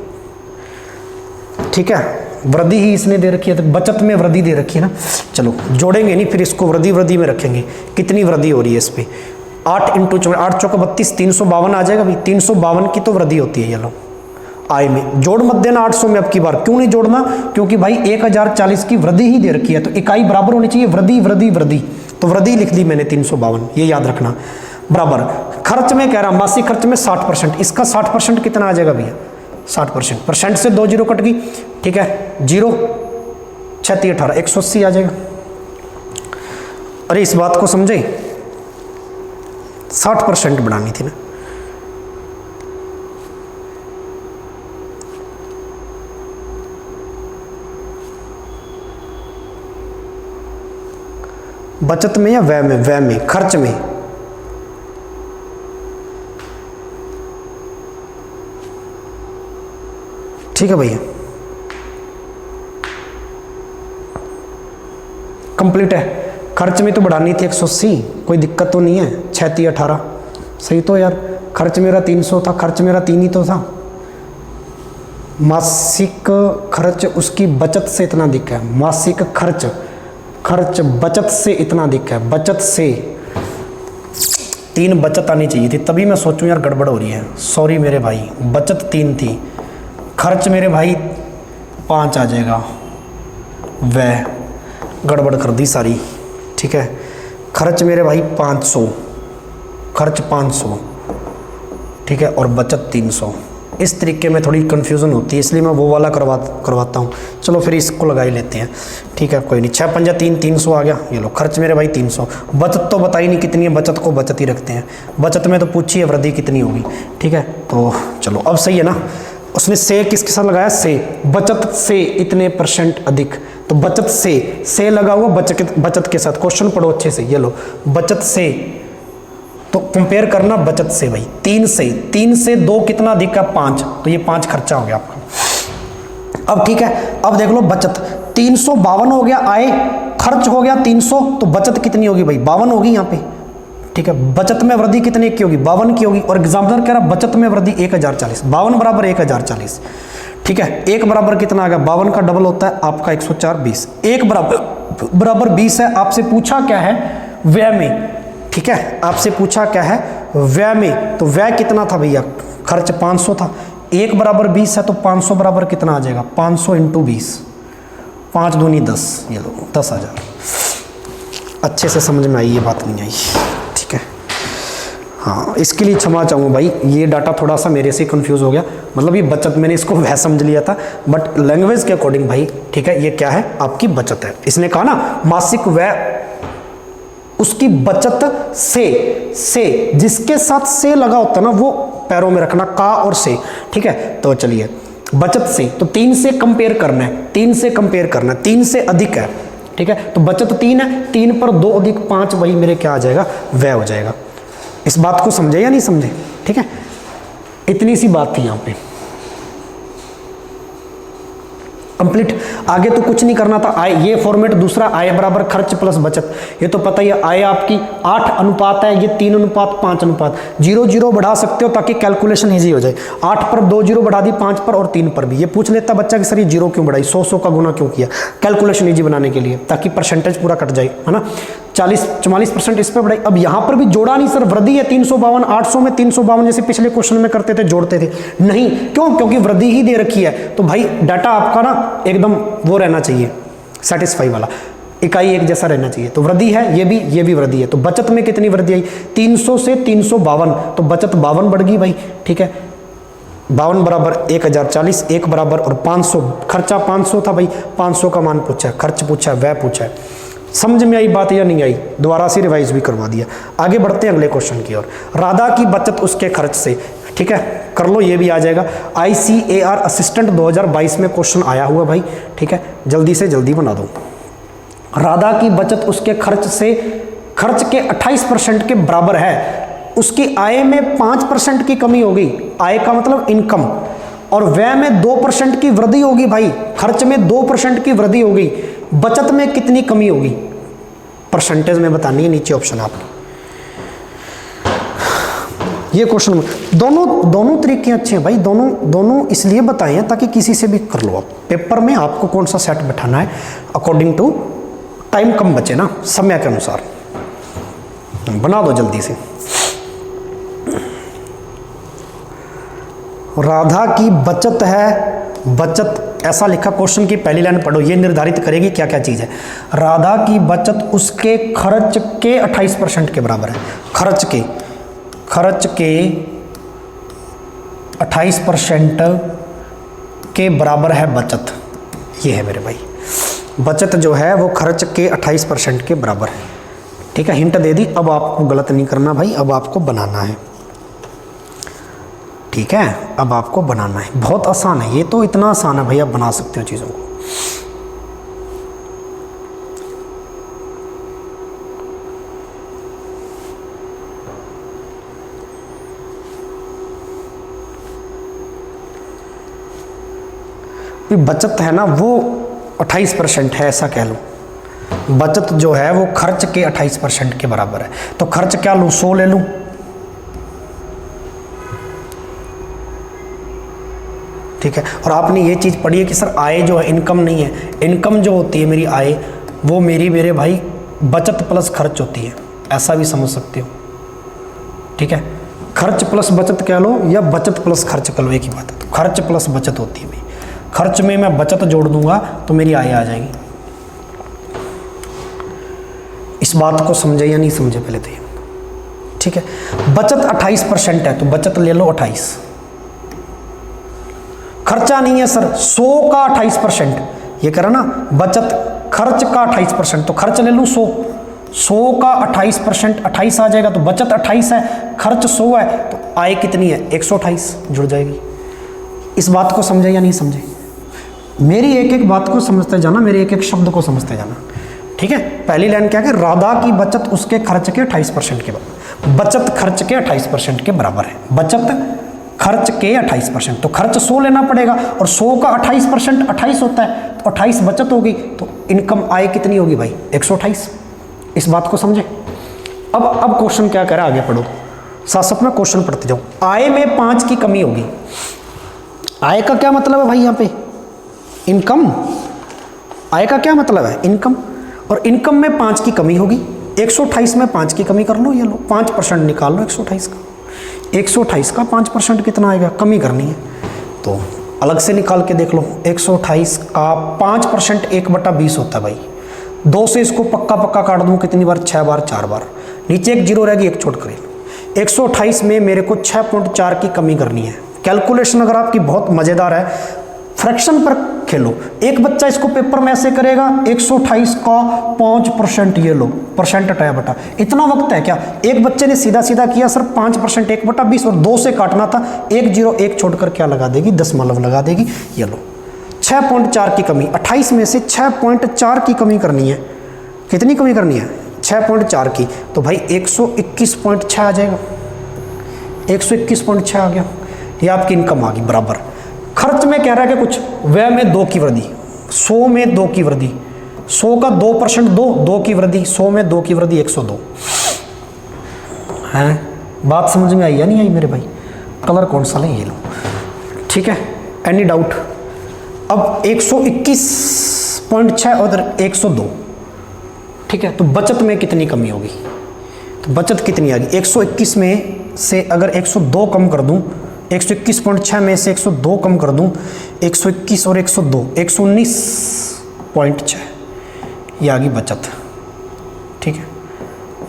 ठीक है, वृद्धि ही इसने दे रखी है, तो बचत में वृद्धि दे रखी है ना। चलो जोड़ेंगे नहीं, फिर इसको वृद्धि में रखेंगे। कितनी वृद्धि हो रही है इस पर? 8 × 4, 8 चौका 32, 352 आ जाएगा भाई। 352 की तो वृद्धि होती है। ये लो, आय में जोड़ मत देना 800 में अब की बार। क्यों नहीं जोड़ना? क्योंकि भाई 1040 की वृद्धि ही दे रखी है, तो इकाई बराबर होनी चाहिए, वृद्धि वृद्धि वृद्धि, तो वृद्धि लिख दी मैंने 352, ये याद रखना। बराबर खर्च में कह रहा, मासिक खर्च में 60%, इसका 60% कितना आ जाएगा भैया? 60%, परसेंट से 2 जीरो कट गई, ठीक है, 0 6 × 18, 180 आ जाएगा। अरे इस बात को समझे, 60% बढ़ानी थी ना। बचत में या व्यय में? व्यय में, खर्च में। ठीक है भैया, कंप्लीट है। खर्च में तो बढ़ानी थी 180, कोई दिक्कत तो नहीं है। 6 × 18 सही तो यार, खर्च मेरा 300 था, खर्च मेरा 3 ही तो था, मासिक खर्च उसकी बचत से इतना अधिक है, मासिक खर्च खर्च बचत से इतना अधिक है, बचत से 3 बचत आनी चाहिए थी, तभी मैं सोचूं यार गड़बड़ हो रही है, सॉरी मेरे भाई, बचत 3 थी, खर्च मेरे भाई 5 आ जाएगा, वह गड़बड़ कर दी सारी, ठीक है। खर्च मेरे भाई 500, खर्च 500, ठीक है, और बचत 300। इस तरीके में थोड़ी कन्फ्यूज़न होती है, इसलिए मैं वो वाला करवाता हूँ। चलो फिर इसको लगा ही लेते हैं, ठीक है, कोई नहीं। 6 पंजा 3, 300 आ गया। ये लो खर्च मेरे भाई 300, बचत तो बता ही नहीं कितनी है, बचत को बचत ही रखते हैं, बचत में तो पूछी है वृद्धि कितनी होगी, ठीक है। तो चलो अब सही है ना, उसने से किसके साथ लगाया, से, बचत से इतने % अधिक, तो बचत से लगा हुआ बचत के साथ। क्वेश्चन पढ़ो अच्छे से, ये लो बचत से, तो कंपेयर करना बचत से भाई, 3 से 2 कितना अधिक है, 5, तो ये 5 खर्चा हो गया आपका। अब ठीक है, अब देख लो बचत 352 हो गया, आय खर्च हो गया 300, तो बचत कितनी होगी भाई, 52 होगी यहाँ पे, ठीक है। बचत में वृद्धि कितने की होगी, 52 की होगी, और एग्जाम्पलर कह रहा बचत में वृद्धि 1040, 52 बराबर 1040, ठीक है। 1 बराबर कितना आ गया, 52 का डबल होता है आपका 104, 20, 1 बराबर 20 है। आपसे पूछा क्या है, व्यय में, ठीक है, आपसे पूछा क्या है, व्यय में, तो व्यय कितना था भैया, खर्च 500 था, 1 बराबर 20 है, तो 500 बराबर कितना आ जाएगा, 500 × 20, 5 दूनी 10, ये लो 10,000। अच्छे से समझ में आई, ये बात नहीं आई, ठीक है। हाँ, इसके लिए क्षमा चाहूँगा भाई, ये डाटा थोड़ा सा मेरे से कंफ्यूज हो गया, मतलब ये बचत मैंने इसको वह समझ लिया था, बट लैंग्वेज के अकॉर्डिंग भाई, ठीक है, ये क्या है, आपकी बचत है। इसने कहा ना मासिक व्यय उसकी बचत से जिसके साथ से लगा होता है ना, वो पैरों में रखना, का और से, ठीक है। तो चलिए बचत से, तो 3 से कंपेयर करना है, 3 से कंपेयर करना है, 3 से अधिक है, ठीक है। तो बचत 3 है, 3 पर 2 अधिक 5, वही मेरे क्या आ जाएगा, व्यय हो जाएगा। इस बात को समझे या नहीं समझे, ठीक है। इतनी सी बात थी यहाँ पे, कंप्लीट। आगे तो कुछ नहीं करना था, आय, ये फॉर्मेट दूसरा, आय बराबर खर्च प्लस बचत, ये तो पता ही है। आय आपकी 8 अनुपात है, ये 3 अनुपात 5 अनुपात, 0 0 बढ़ा सकते हो ताकि कैलकुलेशन ईजी हो जाए। 8 पर 2 0 बढ़ा दी, 5 पर और 3 पर भी। ये पूछ लेता बच्चा कि सर ये 0 क्यों बढ़ाई, 100 का गुना क्यों किया, कैलकुलेशन ईजी बनाने के लिए, ताकि परसेंटेज पूरा कट जाए, है ना। 44% इस पर बढ़ाई। अब यहाँ पर भी जोड़ा नहीं सर, वृद्धि है 352, 800 में 352 जैसे पिछले क्वेश्चन में करते थे, जोड़ते थे नहीं, क्यों, क्योंकि वृद्धि ही दे रखी है। तो भाई डाटा आपका ना एकदम वो रहना चाहिए, सेटिस्फाई वाला, इकाई एक जैसा रहना चाहिए। तो वृद्धि है, ये भी वृद्धि है। तो बचत में कितनी वृद्धि आई, 300 से 352, तो बचत 52 बढ़ गई भाई, ठीक है। 52 बराबर 1040, 1 बराबर और 500, खर्चा 500 था भाई, 500 का मान पूछा, खर्च पूछा, व्यय पूछा है। समझ में आई बात या नहीं आई, दोबारा से रिवाइज भी करवा दिया। आगे बढ़ते हैं अगले क्वेश्चन की ओर। राधा की बचत उसके खर्च से, ठीक है, कर लो, ये भी आ जाएगा। ICAR असिस्टेंट 2022 में क्वेश्चन आया हुआ भाई, ठीक है, जल्दी से जल्दी बना दो। राधा की बचत उसके खर्च से, खर्च के 28% के बराबर है, उसकी आय में 5% की कमी हो गई, आय का मतलब इनकम, और व्यय में 2% की वृद्धि होगी भाई, खर्च में 2% की वृद्धि हो गई, बचत में कितनी कमी होगी, परसेंटेज में बतानी है, नीचे ऑप्शन आपको। ये क्वेश्चन दोनों तरीके अच्छे हैं भाई, दोनों इसलिए बताए हैं ताकि किसी से भी कर लो आप। पेपर में आपको कौन सा सेट बैठाना है, अकॉर्डिंग टू टाइम कम बचे ना, समय के अनुसार बना दो जल्दी से। राधा की बचत है, बचत ऐसा लिखा, क्वेश्चन की पहली लाइन पढ़ो, ये निर्धारित करेगी क्या क्या चीज़ है। राधा की बचत उसके खर्च के 28% के बराबर है, खर्च के 28% के बराबर है बचत, ये है मेरे भाई, बचत जो है वो खर्च के 28% के बराबर है, ठीक है। हिंट दे दी, अब आपको गलत नहीं करना भाई, अब आपको बनाना है, ठीक है, अब आपको बनाना है। बहुत आसान है ये तो, इतना आसान है भाई, आप बना सकते हो चीज़ों को। बचत है ना वो 28% है, ऐसा कह लो। बचत जो है वो खर्च के 28% के बराबर है, तो खर्च क्या लूँ, 100 ले लूँ, ठीक है। और आपने ये चीज़ पढ़ी है कि सर आय जो है इनकम नहीं है, इनकम जो होती है मेरी आय वो मेरे भाई बचत प्लस खर्च होती है, ऐसा भी समझ सकते हो, ठीक है। खर्च प्लस बचत कह लो या बचत प्लस खर्च कह लो, एक ही बात है। तो खर्च प्लस बचत होती है भाई, खर्च में मैं बचत जोड़ दूंगा तो मेरी आय आ जाएगी। इस बात को समझे या नहीं समझे पहले तो ये, ठीक है। बचत 28% है तो बचत ले लो 28। खर्चा नहीं है सर 100 का 28%, ये कह रहा ना बचत खर्च का 28%, तो खर्च ले लूँ 100 का 28%, 28 आ जाएगा। तो बचत 28 है, खर्च 100 है, तो आय कितनी है 128 जुड़ जाएगी। इस बात को समझे या नहीं समझे? मेरी एक एक बात को समझते जाना, मेरे एक एक शब्द को समझते जाना, ठीक है। पहली लाइन क्या है, राधा की बचत उसके खर्च के 28% के बराबर, बचत खर्च के 28% के बराबर है, बचत खर्च के 28%। तो खर्च 100 लेना पड़ेगा और 100 का 28% 28 होता है, तो 28 बचत होगी, तो इनकम आय कितनी होगी भाई 128। इस बात को समझे? अब क्वेश्चन क्या कह रहा है, आगे पढ़ो, साथ साथ में क्वेश्चन पढ़ते जाओ। आय में 5 की कमी होगी। आय का क्या मतलब है भाई यहाँ पे? इनकम। आय का क्या मतलब है? इनकम। और इनकम में 5 की कमी होगी, 128 में 5 की कमी कर लो, ये लो 5% निकाल लो 128 का। 128 का 5% कितना आएगा, कमी करनी है तो अलग से निकाल के देख लो। 128 का 5% 1/20 होता है भाई। 2 से इसको पक्का पक्का काट दूँ कितनी बार, 6 बार, 4 बार, नीचे एक जीरो रहेगी, एक छोड़ कर। 128 में मेरे को 6.4 की कमी करनी है। कैलकुलेशन अगर आपकी बहुत मज़ेदार है, फ्रैक्शन पर खेलो। एक बच्चा इसको पेपर में ऐसे करेगा, 128 का 5%, ये लो परसेंट हटाया बटा, इतना वक्त है क्या? एक बच्चे ने सीधा सीधा किया सर 5% 1/20 और 2 से काटना था, एक जीरो एक छोड़कर क्या लगा देगी, दशमलव लगा देगी, ये लो 6.4 की कमी। 28 में से 6.4 की कमी करनी है, कितनी कमी करनी है 6.4 की, तो भाई 121.6 आ जाएगा, 121.6 आ गया, ये आपकी इनकम आ गई बराबर। खर्च में कह रहा है कि कुछ, व्यय में 2 की वृद्धि, 100 में 2 की वृद्धि, 100 का 2% 2 की वृद्धि, 100 में 2 की वृद्धि 102 है। बात समझ में आई या नहीं आई मेरे भाई? कलर कौन सा लें, ये लो, ठीक है। Any doubt? अब 121.6 और 102, ठीक है। तो बचत में कितनी कमी होगी, तो बचत कितनी आ गई, 121 में से अगर 102 कम कर दूं, 121.6 में से 102 कम कर दूं, 121 और 102 119.6, ये आ गई बचत, ठीक है।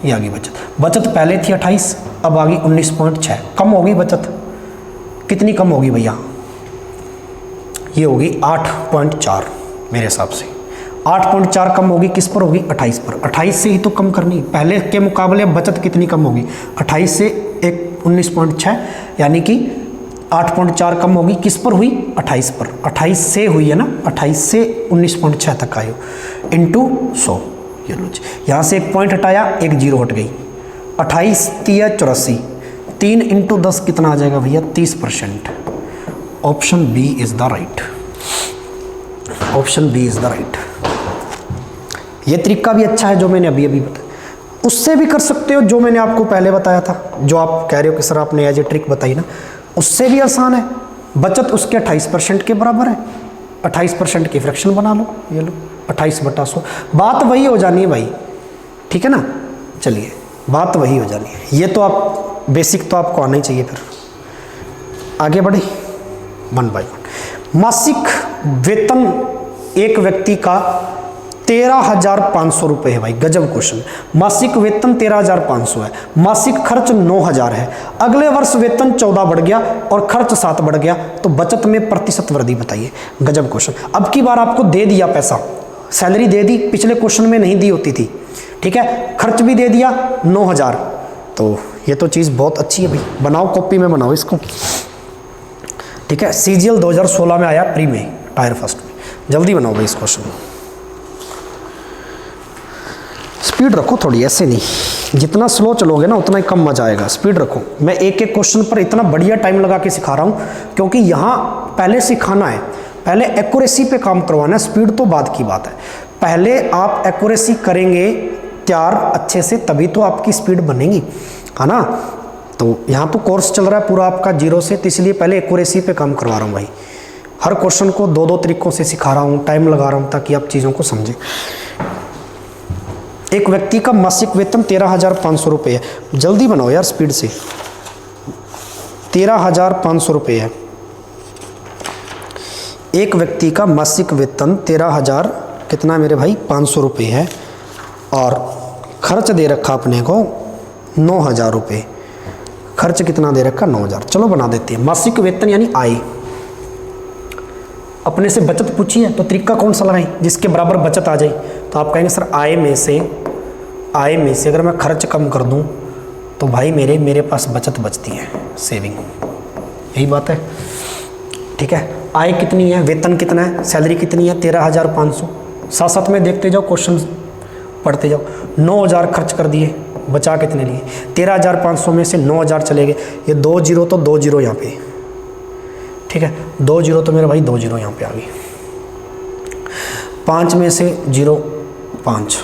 ये आ गई बचत। बचत पहले थी 28, अब आ गई 19.6, कम होगी बचत, कितनी कम होगी भैया, ये होगी 8.4 मेरे हिसाब से। 8.4 कम होगी, किस पर होगी, 28 पर। 28 से ही तो कम करनी, पहले के मुकाबले बचत कितनी कम होगी, 28 से 19.6, यानी कि 8.4 कम होगी, किस पर हुई, 28 पर। 28 से हुई है ना, 28 से 19.6 तक आयो, इंटू 100, ये लो जी। यहाँ से एक पॉइंट हटाया, एक जीरो हट गई, 28 3 84, 3 इंटू 10 कितना आ जाएगा भैया, 30%। Option B is the right, option B is the right. ये तरीका भी अच्छा है जो मैंने अभी बताया, उससे भी कर सकते हो जो मैंने आपको पहले बताया था, जो आप कह रहे हो कि सर आपने एज ए ट्रिक बताई ना, उससे भी आसान है। बचत उसके 28% के बराबर है, 28% की फ्रैक्शन बना लो, ये लो 28/100, बात वही हो जानी है भाई, ठीक है ना। चलिए बात वही हो जानी है, ये तो आप बेसिक तो आपको आना ही चाहिए। फिर आगे बढ़े 1 बाय 1। मासिक वेतन एक व्यक्ति का 13,500 रुपये है भाई, गजब क्वेश्चन। मासिक वेतन 13,500 है, मासिक खर्च 9,000 है, अगले वर्ष वेतन 14 बढ़ गया और खर्च 7 बढ़ गया, तो बचत में प्रतिशत वृद्धि बताइए। गजब क्वेश्चन। अब की बार आपको दे दिया पैसा, सैलरी दे दी, पिछले क्वेश्चन में नहीं दी होती थी, ठीक है। खर्च भी दे दिया 9,000, तो ये तो चीज़ बहुत अच्छी है भाई, बनाओ कॉपी में बनाओ इसको, ठीक है। CGL 2016 में आया प्री में, टायर फर्स्ट में, जल्दी बनाओ भाई इस क्वेश्चन। स्पीड रखो थोड़ी, ऐसे नहीं, जितना स्लो चलोगे ना उतना ही कम मजा आएगा, स्पीड रखो। मैं एक एक क्वेश्चन पर इतना बढ़िया टाइम लगा के सिखा रहा हूँ क्योंकि यहाँ पहले सिखाना है, पहले एक्यूरेसी पे काम करवाना है, स्पीड तो बाद की बात है। पहले आप एक्यूरेसी करेंगे तैयार अच्छे से, तभी तो आपकी स्पीड बनेगी, है ना। तो यहाँ तो कोर्स चल रहा है पूरा आपका 0 से, तो इसलिए पहले एक्यूरेसी पे काम करवा रहा हूँ भाई। हर क्वेश्चन को दो दो तरीकों से सिखा रहा हूँ, टाइम लगा रहा हूँ ताकि आप चीज़ों को समझें। एक व्यक्ति का मासिक वेतन 13,500 रुपये है। जल्दी बनाओ यार, स्पीड से। 13,500 रुपये है। एक व्यक्ति का मासिक वेतन 13,000 कितना है मेरे भाई, 500 रुपये है, और खर्च दे रखा अपने को 9,000 रुपये। खर्च कितना दे रखा, 9,000। चलो बना देते हैं। मासिक वेतन यानी आय। अपने से बचत पूछी है तो तरीका कौन सा लगाएं जिसके बराबर बचत आ जाए? तो आप कहेंगे सर आय में से अगर मैं खर्च कम कर दूं तो भाई मेरे पास बचत बचती है, सेविंग। यही बात है, ठीक है। आय कितनी है, वेतन कितना है, सैलरी कितनी है, 13,500। साथ साथ में देखते जाओ, क्वेश्चन पढ़ते जाओ। 9,000 खर्च कर दिए, बचा कितने लिए? 13,500 में से 9,000 चले गए। ये 2 जीरो तो 2 जीरो यहाँ पे, ठीक है। 2 जीरो तो मेरे भाई 2 जीरो यहाँ पे आ गई। 5 में से 0 5,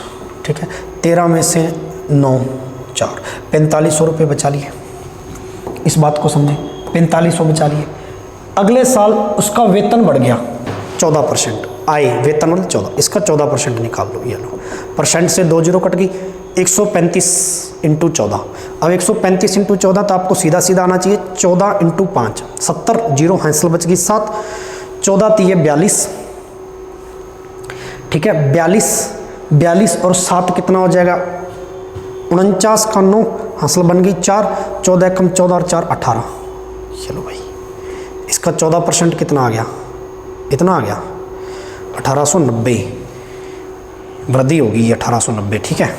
ठीक है। 13 में से 9 4, 4500 रुपये बचा लिए। इस बात को समझें, 4500 बचा लिए। अगले साल उसका वेतन बढ़ गया 14%। आय वेतन मतलब 14, इसका 14% निकाल लो। ये लो, परसेंट से 2 जीरो कट गई। 135 × 14। अब 135 × 14 तो आपको सीधा सीधा आना चाहिए। 14 × 5 70, 0 हैंसल बच गई 7। 14 3 42, ठीक है। 42 और 7 कितना हो जाएगा? 49 का 9 हासिल बन गई 4। 14 कम 14 और 4 18। चलो भाई, इसका 14% कितना आ गया? इतना आ गया 1890। वृद्धि होगी 1890, ठीक है।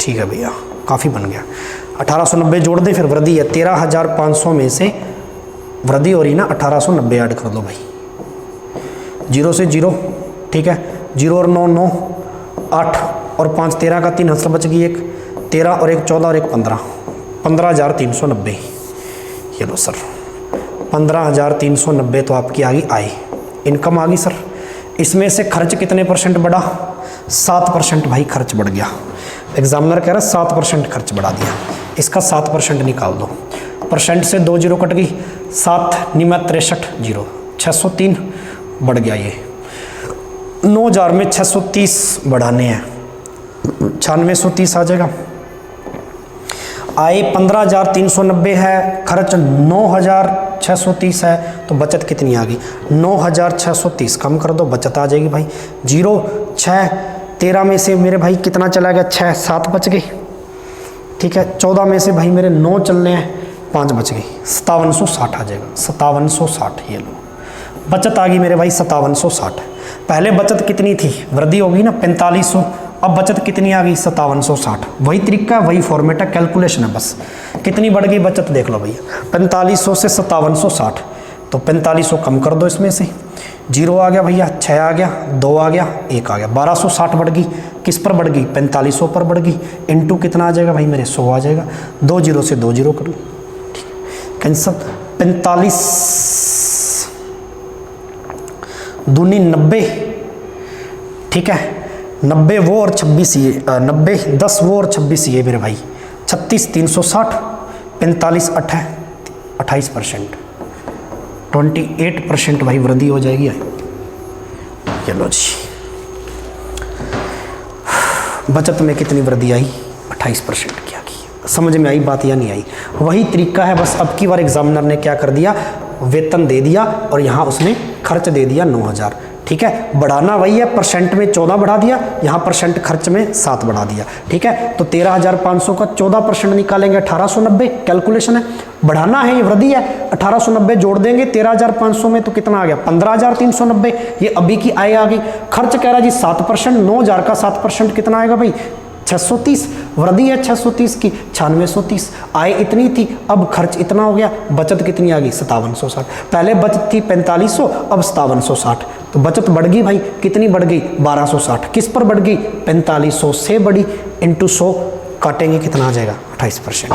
ठीक है भैया, काफ़ी बन गया। 1890 जोड़ दें, फिर वृद्धि है 13,500 में से वृद्धि हो रही ना, 1890 ऐड कर दो भाई। 0 से 0, ठीक है। 0 और 9 9, 8 और 5 13 का 3 हंसर बच गई 1। 13 और 1 14 और 1 15, 15,390। ये लो सर, 15,390 तो आपकी आ गई आय, इनकम आ गई सर। इसमें से खर्च कितने % बढ़ा? 7% भाई खर्च बढ़ गया। एग्जामिनर कह रहा है 7% खर्च बढ़ा दिया। इसका 7% निकाल दो। परसेंट से 2 जीरो कट गई। 7 9 63 0, 603 बढ़ गया। ये 9,000 में 630 बढ़ाने हैं, 9630 आ जाएगा। आय 15,390 है, खर्च 9,630 है, तो बचत कितनी आ गई? 9,630 कम कर दो, बचत आ जाएगी भाई। 0 6 13 में से मेरे भाई कितना चला गया? 6 7 बच गए, ठीक है। 14 में से भाई मेरे 9 चलने हैं, 5 बच गई। 5760 आ जाएगा, 5760। ये लो, बचत आ गई मेरे भाई 5760। पहले बचत कितनी थी? वृद्धि होगी ना 4500, अब बचत कितनी आ गई? 5760। वही तरीका, वही फॉर्मेट है, कैलकुलेशन है बस। कितनी बढ़ गई बचत देख लो भैया, 4500 से 5760, तो 4500 कम कर दो। इसमें से 0 आ गया भैया, 6 आ गया, 2 आ गया, 1 आ गया, 1260 बढ़ गई। किस पर बढ़ गई? 4500 पर बढ़ गई। इनटू कितना आ जाएगा भाई मेरे? 100 आ जाएगा। 2 जीरो से 2 जीरो करो, ठीक है, कैंसल। 45 दूनी 90, ठीक है। 90 वो और 26 ये, 90 10 वो और 26 ये मेरे भाई, 36 360। 45 28%, 28% भाई वृद्धि हो जाएगी। चलो जी, बचत में कितनी वृद्धि आई? 28% की आ गई। समझ में आई बात या नहीं आई? वही तरीका है, बस अब की बार एग्जामिनर ने क्या कर दिया? वेतन दे दिया और यहाँ उसने खर्च दे दिया 9,000, ठीक है। बढ़ाना वही है, परसेंट में 14 बढ़ा दिया, यहाँ परसेंट खर्च में 7 बढ़ा दिया, ठीक है। तो 13,500 का 14% निकालेंगे 1890, कैलकुलेशन है। बढ़ाना है, ये वृद्धि है। 1890 जोड़ देंगे 13,500 में तो कितना आ गया? 15,390। ये अभी की आय आ गई। खर्च कह रहा जी 7%, 9,000 का 7% कितना आएगा भाई? 630। वृद्धि है 630 की, 9630। आय इतनी थी, अब खर्च इतना हो गया। बचत कितनी आ गई? 5760। पहले बचत थी 4500, अब 5760, तो बचत बढ़ गई भाई। कितनी बढ़ गई? 1260। किस पर बढ़ गई? 4500 से बढ़ी, इंटू 100 काटेंगे, कितना आ जाएगा? 28%।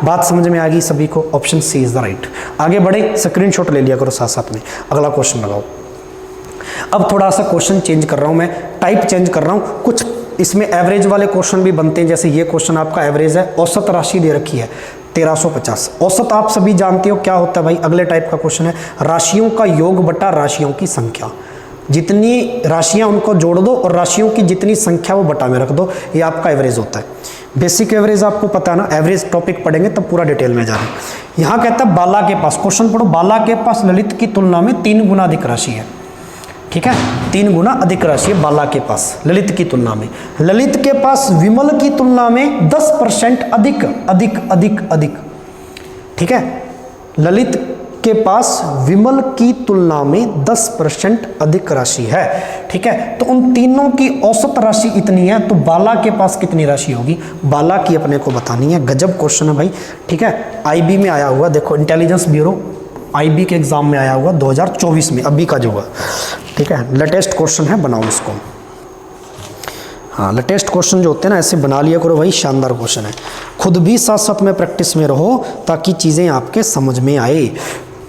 बात समझ में आ गई सभी को? Option C is the right. आगे बढ़े, स्क्रीनशॉट ले लिया करो साथ साथ में। अगला क्वेश्चन लगाओ। अब थोड़ा सा क्वेश्चन चेंज कर रहा हूं मैं, टाइप चेंज कर रहा हूं। कुछ इसमें एवरेज वाले क्वेश्चन भी बनते हैं, जैसे ये क्वेश्चन आपका एवरेज है, औसत राशि दे रखी है 1350। औसत आप सभी जानते हो क्या होता है भाई। अगले टाइप का क्वेश्चन है, राशियों का योग बटा राशियों की संख्या। जितनी राशियां उनको जोड़ दो और राशियों की जितनी संख्या वो बटा में रख दो, ये आपका एवरेज होता है। बेसिक एवरेज आपको पता है ना, एवरेज टॉपिक पढ़ेंगे तब पूरा डिटेल में जाएंगे। यहाँ कहता है बाला के पास, क्वेश्चन पढ़ो, बाला के पास ललित की तुलना में 3 गुना अधिक राशि है। ठीक है, 3 गुना अधिक राशि है बाला के पास ललित की तुलना में। ललित के पास विमल की तुलना में 10% अधिक अधिक अधिक अधिक। ठीक है, ललित के पास विमल की तुलना में 10% अधिक राशि है। ठीक है, तो उन तीनों की औसत राशि इतनी है, तो बाला के पास कितनी राशि होगी, बाला की अपने को बतानी है। गजब क्वेश्चन है भाई। ठीक है, आईबी में आया हुआ, देखो इंटेलिजेंस ब्यूरो आईबी के एग्जाम में आया हुआ 2024 में, अभी का जो हुआ। ठीक है, लेटेस्ट क्वेश्चन है, बनाओ इसको। हाँ, लेटेस्ट क्वेश्चन जो होते हैं ना ऐसे बना लिया करो भाई, शानदार क्वेश्चन है। खुद भी साथ साथ में प्रैक्टिस में रहो ताकि चीज़ें आपके समझ में आए।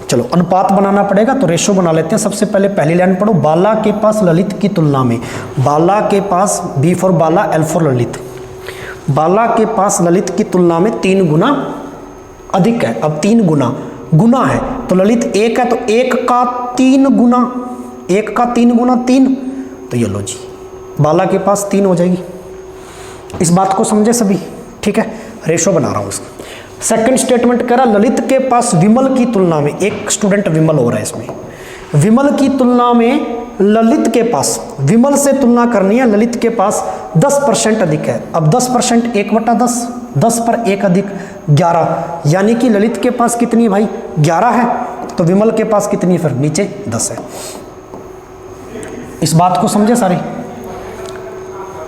चलो, अनुपात बनाना पड़ेगा तो रेशो बना लेते हैं। सबसे पहले पहली लाइन पढ़ो, बाला के पास ललित की तुलना में, बाला के पास, B for Bala, L for Lalit, Bala के पास ललित की तुलना में 3 गुना अधिक है। अब 3 गुना गुना है तो ललित 1 है तो 1 का 3 गुना, 1 का 3 गुना 3, तो ये लो जी, बाला के पास 3 हो जाएगी। इस बात को समझे सभी। ठीक है, रेशो बना रहा हूँ इसका। सेकंड स्टेटमेंट कह रहा ललित के पास विमल की तुलना में, एक स्टूडेंट विमल हो रहा है इसमें, विमल की तुलना में ललित के पास, विमल से तुलना करनी है, ललित के पास 10% अधिक है। अब 10% 1/10, 10 पर 1 अधिक 11, यानी कि ललित के पास कितनी है भाई, 11 है, तो विमल के पास कितनी है, फिर नीचे 10 है। इस बात को समझे सारे।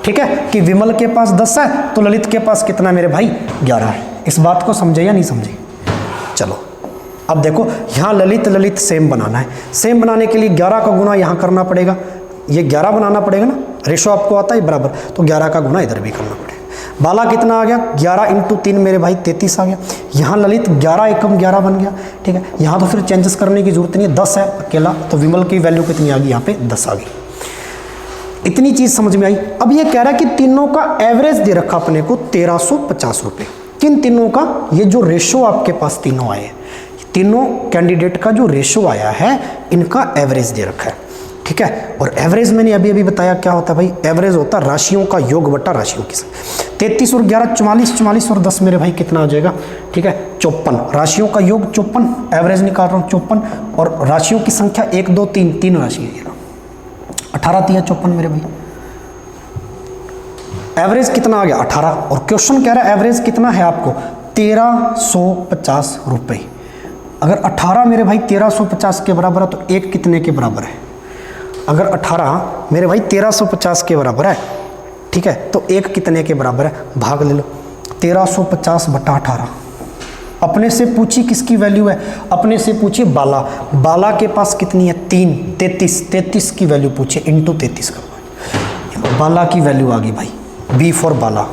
ठीक है, कि विमल के पास 10 है तो ललित के पास कितना मेरे भाई, 11 है। इस बात को समझे या नहीं समझे। चलो अब देखो, यहाँ ललित ललित सेम बनाना है। सेम बनाने के लिए 11 का गुना यहाँ करना पड़ेगा, ये 11 बनाना पड़ेगा ना, रेशो आपको आता है बराबर, तो 11 का गुना इधर भी करना पड़ेगा। बाला कितना आ गया, 11 × 3 मेरे भाई 33 आ गया। यहाँ ललित 11 एकम 11 बन गया। ठीक है, यहाँ तो फिर चेंजेस करने की जरूरत नहीं है, 10 है अकेला, तो विमल की वैल्यू कितनी आ गई, यहाँ पे 10 आ गई। इतनी चीज समझ में आई। अब ये कह रहा है कि तीनों का एवरेज दे रखा अपने को 1350 रुपये। किन तीनों का, ये जो रेशो आपके पास तीनों आए, तीनों कैंडिडेट का जो रेशो आया है, इनका एवरेज दे रखा है। ठीक है, और एवरेज मैंने अभी अभी बताया क्या होता है भाई, एवरेज होता है राशियों का योग बटा राशियों की संख्या। 33 और 11 44, 44 और 10 मेरे भाई कितना हो जाएगा, ठीक है 54। राशियों का योग 54, एवरेज निकाल रहा हूँ 54, और राशियों की संख्या 1 2 3, 3 राशि है, 18 3 54 मेरे भाई। एवरेज कितना आ गया 18, और क्वेश्चन कह रहा है एवरेज कितना है आपको 1350 रुपये। अगर 18 मेरे भाई 1350 के बराबर है तो एक कितने के बराबर है, अगर 18 मेरे भाई 1350 के बराबर है, ठीक है, तो एक कितने के बराबर है, भाग ले लो 1350 बटा 18। अपने से पूछी किसकी वैल्यू है, अपने से पूछिए बाला, बाला के पास कितनी है 3, 33 की वैल्यू पूछे इंटू 33 का, बाला की वैल्यू आ गई भाई, बी फॉर बाला।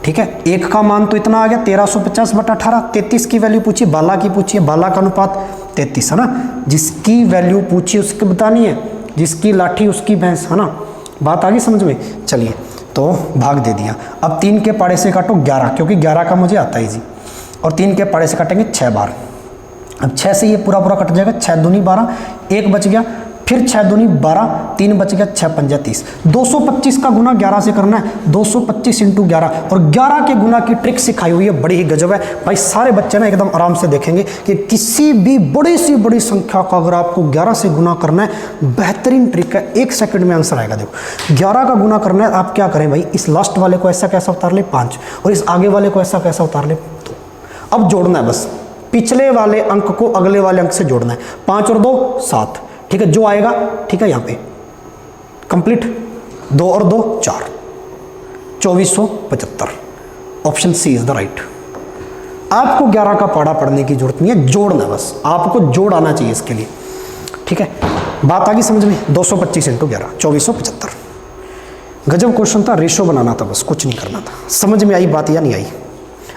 ठीक है, एक का मान तो इतना आ गया 1350 बटा 18, 33 की वैल्यू पूछिए, बाला की पूछिए, बाला का अनुपात 33 है ना, जिसकी वैल्यू पूछिए उसकी बतानी है, जिसकी लाठी उसकी भैंस, है ना। बात आ गई समझ में। चलिए तो भाग दे दिया। अब 3 के पाड़े से काटो 11, क्योंकि 11 का मुझे आता है जी, और 3 के पाड़े से काटेंगे 6 बार। अब 6 से ये पूरा पूरा कट जाएगा, 6 दूनी 12, 1 बच गया, फिर 6 दूनी 12, 3 बच गया, 6 पंजा 30। 225 का गुना 11 से करना है, 225 इंटू 11, और 11 के गुना की ट्रिक सिखाई हुई है, बड़ी ही गजब है भाई। सारे बच्चे ना एकदम आराम से देखेंगे कि किसी भी बड़ी सी बड़ी संख्या का अगर आपको 11 से गुना करना है, बेहतरीन ट्रिक है, 1 सेकंड में आंसर आएगा। देखो 11 का गुना करना है, आप क्या करें भाई, इस लास्ट वाले को ऐसा कैसा उतार ले 5, और इस आगे वाले को ऐसा कैसा उतार ले 2। अब जोड़ना है बस, पिछले वाले अंक को अगले वाले अंक से जोड़ना है, 5 और 2 7, ठीक है, जो आएगा, ठीक है, यहाँ पे कंप्लीट, 2 और 2 4, 2475। Option C is the right. आपको 11 का पाड़ा पढ़ने की जरूरत नहीं है, जोड़ना बस, आपको जोड़ आना चाहिए इसके लिए। ठीक है, बात आ गई समझ में। 225 इंटू 11 2475। गजब क्वेश्चन था, रेशो बनाना था बस, कुछ नहीं करना था। समझ में आई बात या नहीं आई।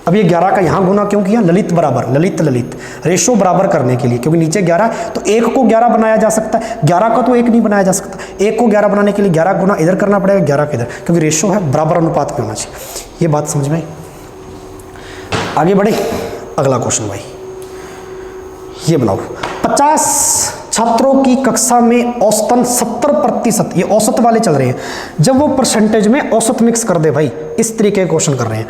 अब ये 11 का यहाँ गुना क्यों किया, ललित बराबर ललित ललित, रेशो बराबर करने के लिए, क्योंकि नीचे 11 है तो 1 को 11 बनाया जा सकता है, 11 का तो 1 नहीं बनाया जा सकता। 1 को 11 बनाने के लिए 11 गुना इधर करना पड़ेगा, 11 का इधर, क्योंकि रेशो है, बराबर अनुपात में होना चाहिए। ये बात समझ में आई। आगे बढ़े। अगला क्वेश्चन भाई, ये बनाओ। 50 छात्रों की कक्षा में औसतन 70%, ये औसत वाले चल रहे हैं, जब वो परसेंटेज में औसत मिक्स कर दे भाई, इस तरीके के क्वेश्चन कर रहे हैं।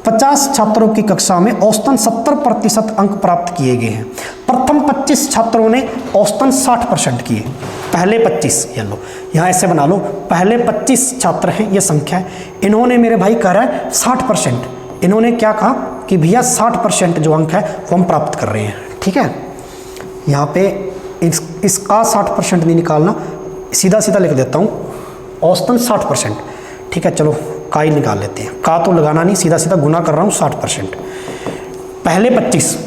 50 छात्रों की कक्षा में औसतन 70% अंक प्राप्त किए गए हैं। प्रथम 25 छात्रों ने औसतन 60% किए। पहले 25, ये लो यहाँ ऐसे बना लो, पहले 25 छात्र हैं, ये संख्या है, इन्होंने मेरे भाई कह रहा है 60%, इन्होंने क्या कहा कि भैया 60% जो अंक है वो हम प्राप्त कर रहे हैं। ठीक है, यहाँ पे इसका 60% नहीं निकालना, सीधा सीधा लिख देता हूँ, औसतन 60%। ठीक है, चलो का ही निकाल लेते हैं, का तो लगाना नहीं, सीधा सीधा गुना कर रहा हूँ 60%। पहले 25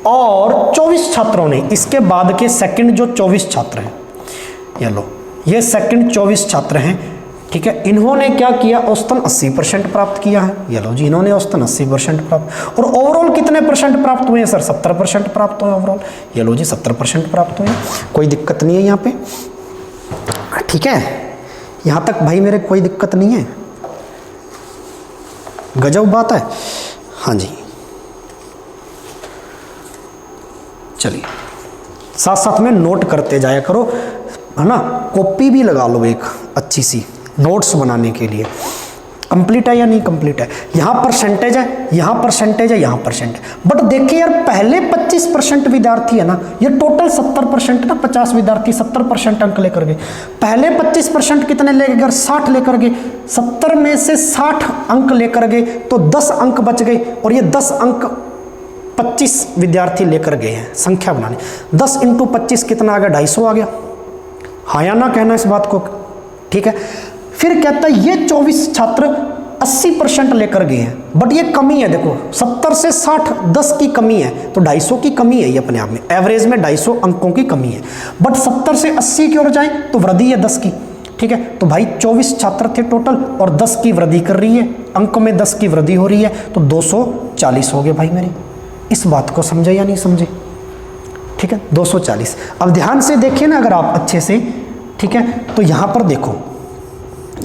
और 24 छात्रों ने, इसके बाद के सेकंड जो 24 छात्र हैं, ये लो ये सेकंड 24 छात्र हैं। ठीक है, इन्होंने क्या किया, औसतन 80% प्राप्त किया है। ये लो जी, इन्होंने औसतन 80% प्राप्त, और ओवरऑल कितने परसेंट प्राप्त हुए हैं सर, 70% प्राप्त हुए ओवरऑल। ये लो जी 70% प्राप्त हुए, कोई दिक्कत नहीं है यहाँ पे। ठीक है, यहाँ तक भाई मेरे कोई दिक्कत नहीं है, गजब बात है। हाँ जी, चलिए साथ साथ में नोट करते जाया करो, है ना, कॉपी भी लगा लो एक अच्छी सी नोट्स बनाने के लिए। कंप्लीट है या नहीं कंप्लीट है, यहाँ परसेंटेज है, यहाँ परसेंटेज है, यहाँ परसेंट। बट देखिए यार, पहले 25% विद्यार्थी है ना, ये टोटल 70% ना, 50 विद्यार्थी 70% अंक लेकर गए। पहले 25% कितने लेकर गए, 60 लेकर गए। 70 में से 60 अंक लेकर गए तो 10 अंक बच गए, और ये 10 अंक 25 विद्यार्थी लेकर गए हैं। संख्या बनाने, 10 × 25 कितना आ गया, 250 आ गया। हाँ या ना कहना इस बात को। ठीक है, फिर कहता है ये 24 छात्र 80% लेकर गए हैं, बट ये कमी है, देखो 70 से 60 10 की कमी है, तो 250 की कमी है ये अपने आप में, एवरेज में 250 अंकों की कमी है। बट 70 से 80 की ओर जाए तो वृद्धि है 10 की। ठीक है, तो भाई 24 छात्र थे टोटल, और 10 की वृद्धि कर रही है, अंक में 10 की वृद्धि हो रही है, तो 240 हो गए भाई मेरे। इस बात को समझे या नहीं समझे? ठीक है, 240। अब ध्यान से देखिए ना अगर आप अच्छे से, ठीक है, तो यहाँ पर देखो,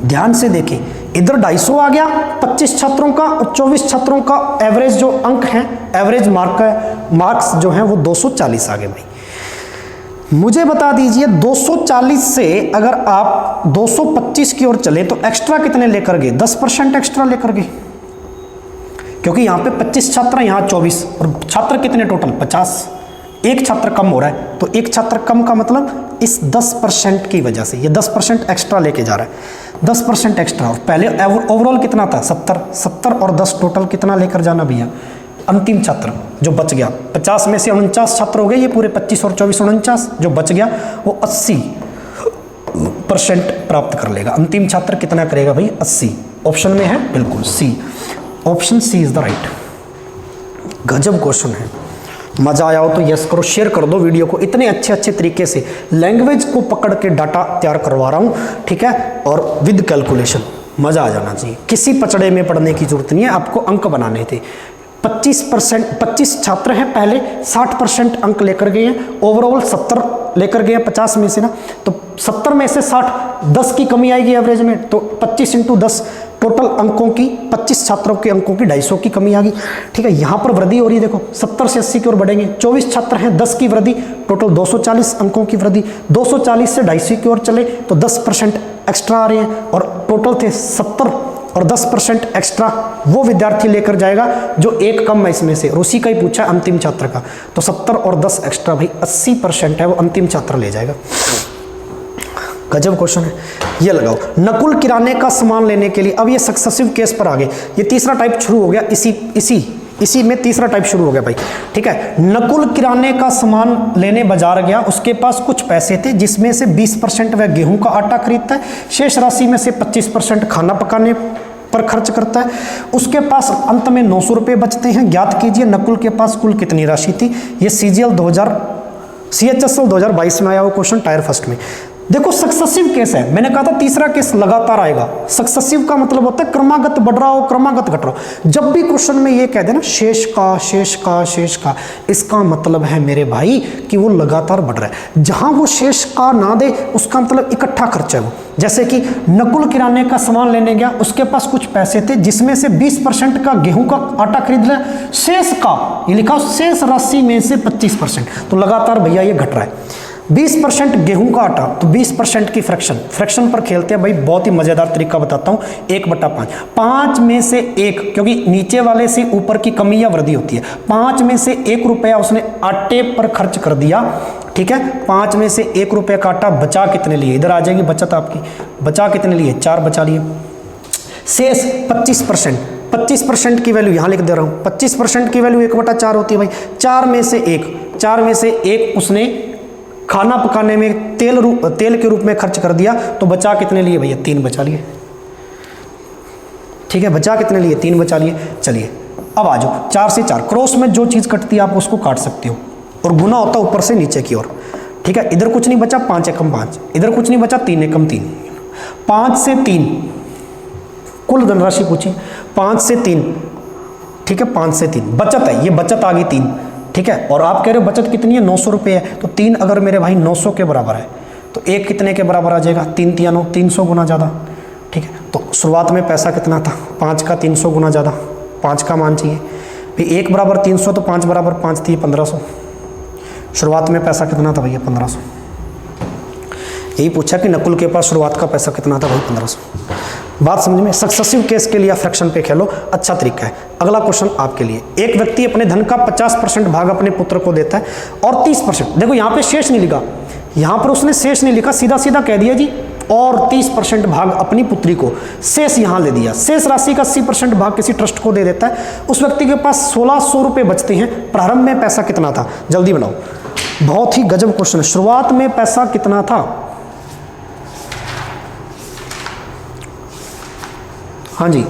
ध्यान से देखें, इधर 250 आ गया 25 छात्रों का, और 24 छात्रों का एवरेज जो अंक है, एवरेज मार्क्स जो हैं वो 240 आ गए भाई। मुझे बता दीजिए 240 से अगर आप 225 की ओर चले तो एक्स्ट्रा कितने लेकर गए, 10% एक्स्ट्रा लेकर गए, क्योंकि यहाँ पे 25 छात्र, यहाँ 24, और छात्र कितने टोटल 50, एक छात्र कम हो रहा है, तो एक छात्र कम का मतलब इस 10% की वजह से ये 10% एक्स्ट्रा लेके जा रहा है, 10% एक्स्ट्रा। और पहले ओवरऑल कितना था, 70 और 10 टोटल कितना लेकर जाना भैया, अंतिम छात्र जो बच गया, 50 में से 49 छात्र हो गए, ये पूरे 25 और 24 49, जो बच गया वो 80% प्राप्त कर लेगा। अंतिम छात्र कितना करेगा भाई, 80। ऑप्शन में है बिल्कुल C, option C is the right. गजब क्वेश्चन है, मजा आया हो तो यस करो, शेयर कर दो वीडियो को। इतने अच्छे अच्छे तरीके से लैंग्वेज को पकड़ के डाटा तैयार करवा रहा हूँ, ठीक है, और विद कैलकुलेशन, मजा आ जाना चाहिए। किसी पचड़े में पढ़ने की जरूरत नहीं है, आपको अंक बनाने थे। 25 छात्र हैं, पहले 60% अंक लेकर गए हैं, ओवरऑल 70 लेकर गए हैं 50 में से ना, तो 70 में से 60, 10 की कमी आएगी एवरेज में, तो 25 × 10 टोटल अंकों की, 25 छात्रों के अंकों की 250 की कमी आ गई। ठीक है, यहाँ पर वृद्धि हो रही है, देखो 70 से 80 की ओर बढ़ेंगे, 24 छात्र हैं, 10 की वृद्धि, टोटल 240 अंकों की वृद्धि, 240 से 250 की ओर चले तो 10% एक्स्ट्रा आ रहे हैं, और टोटल थे 70 और 10% एक्स्ट्रा वो विद्यार्थी लेकर जाएगा जो एक कम है इसमें से, और उसी का ही पूछा अंतिम छात्र का, तो 70 और 10 एक्स्ट्रा भाई 80% है वो अंतिम छात्र ले जाएगा। गजब क्वेश्चन है, ये लगाओ। नकुल किराने का सामान लेने के लिए, अब ये सक्सेसिव केस पर आ गए, ये तीसरा टाइप शुरू हो गया, इसी में तीसरा टाइप शुरू हो गया भाई। ठीक है, नकुल किराने का सामान लेने बाजार गया, उसके पास कुछ पैसे थे जिसमें से 20% वह गेहूं का आटा खरीदता है, शेष राशि में से 25% खाना पकाने पर खर्च करता है, उसके पास अंत में 900 रुपये बचते हैं। ज्ञात कीजिए नकुल के पास कुल कितनी राशि थी। ये CHSL 2022 में आया वो क्वेश्चन, टायर फर्स्ट में। देखो सक्सेसिव केस है, मैंने कहा था तीसरा केस लगातार आएगा। सक्सेसिव का मतलब होता है क्रमागत बढ़ रहा हो, क्रमागत घट रहा हो। जब भी क्वेश्चन में ये कह देना शेष का शेष का शेष का, इसका मतलब है मेरे भाई कि वो लगातार बढ़ रहा है। जहां वो शेष का ना दे उसका मतलब इकट्ठा खर्चा है वो। जैसे कि नकुल किराने का सामान लेने गया, उसके पास कुछ पैसे थे जिसमें से 20% का गेहूं का आटा खरीद लिया, शेष का ये लिखा शेष राशि में से 25%, तो लगातार भैया ये घट रहा है। 20% गेहूं का आटा तो 20% की फ्रैक्शन पर खेलते हैं भाई। बहुत ही मजेदार तरीका बताता हूं, 1/5, 5 में से 1, क्योंकि नीचे वाले से ऊपर की कमी या वृद्धि होती है। 5 में से 1 रुपया उसने आटे पर खर्च कर दिया, ठीक है। 5 में से 1 रुपये का आटा बचा कितने लिए, इधर आ जाएगी बचत आपकी, बचा कितने लिए, 4 बचा लिए। शेष 25% की वैल्यू यहां लिख दे रहा हूं। 25% की वैल्यू 1/4 होती है भाई। 4 में से 1 उसने खाना पकाने में तेल के रूप में खर्च कर दिया, तो बचा कितने लिए भैया, 3 बचा लिए, ठीक है। बचा कितने लिए, 3 बचा लिए। चलिए अब आ जाओ 4 से 4, क्रॉस में जो चीज़ कटती है आप उसको काट सकते हो, और गुना होता है ऊपर से नीचे की ओर, ठीक है। इधर कुछ नहीं बचा, 5 एकम 5, इधर कुछ नहीं बचा, 3 एकम 3। 5 से 3 कुल धनराशि पूछी, 5 से 3, ठीक है। 5 से 3 बचत है, ये बचत आ गई 3, ठीक है। और आप कह रहे हो बचत कितनी है, 900 रुपये है, तो 3 अगर मेरे भाई 900 के बराबर है तो 1 कितने के बराबर आ जाएगा, 3 3 9, 300 गुना ज़्यादा, ठीक है। तो शुरुआत में पैसा कितना था, 5 का 300 गुना ज़्यादा, 5 का मान चाहिए। फिर 1 बराबर 300 तो 5 बराबर 5 थी, 1500। शुरुआत में पैसा कितना था भैया, 1500। यही पूछा कि नकुल के पास शुरुआत का पैसा कितना था भाई, 1500। बात समझ में। सक्सेसिव केस के लिए फ्रैक्शन पे खेलो, अच्छा तरीका है। अगला क्वेश्चन आपके लिए, एक व्यक्ति अपने धन का 50% भाग अपने पुत्र को देता है और 30%, देखो यहाँ पे शेष नहीं लिखा, यहाँ पर उसने शेष नहीं लिखा, सीधा सीधा कह दिया जी, और 30% भाग अपनी पुत्री को, शेष यहाँ ले दिया। शेष राशि का 80% भाग किसी ट्रस्ट को दे देता है। उस व्यक्ति के पास 1600 रुपये बचते हैं। प्रारंभ में पैसा कितना था, जल्दी बनाओ, बहुत ही गजब क्वेश्चन है। शुरुआत में पैसा कितना था, हाँ जी,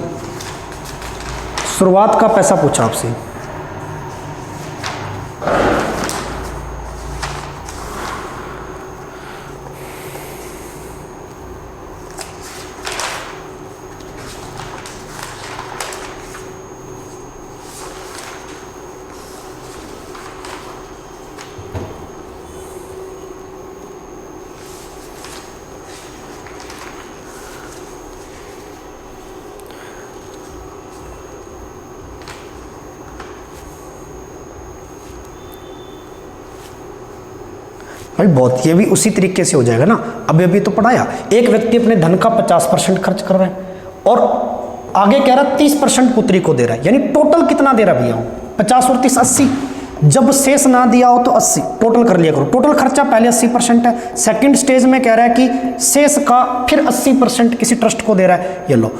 शुरुआत का पैसा पूछा आपसे। भाई बहुत, ये भी उसी तरीके से हो जाएगा ना। अभी तो पढ़ाया, एक व्यक्ति अपने धन का 50% खर्च कर रहा है और आगे कह रहा है 30% पुत्री को दे रहा है, यानी टोटल कितना दे रहा है भैया, 50 और 30 80। जब शेष ना दिया हो तो 80 टोटल कर लिया करो। टोटल खर्चा पहले 80% है, सेकंड स्टेज में कह रहा है कि शेष का फिर 80% किसी ट्रस्ट को दे रहा है। ये लो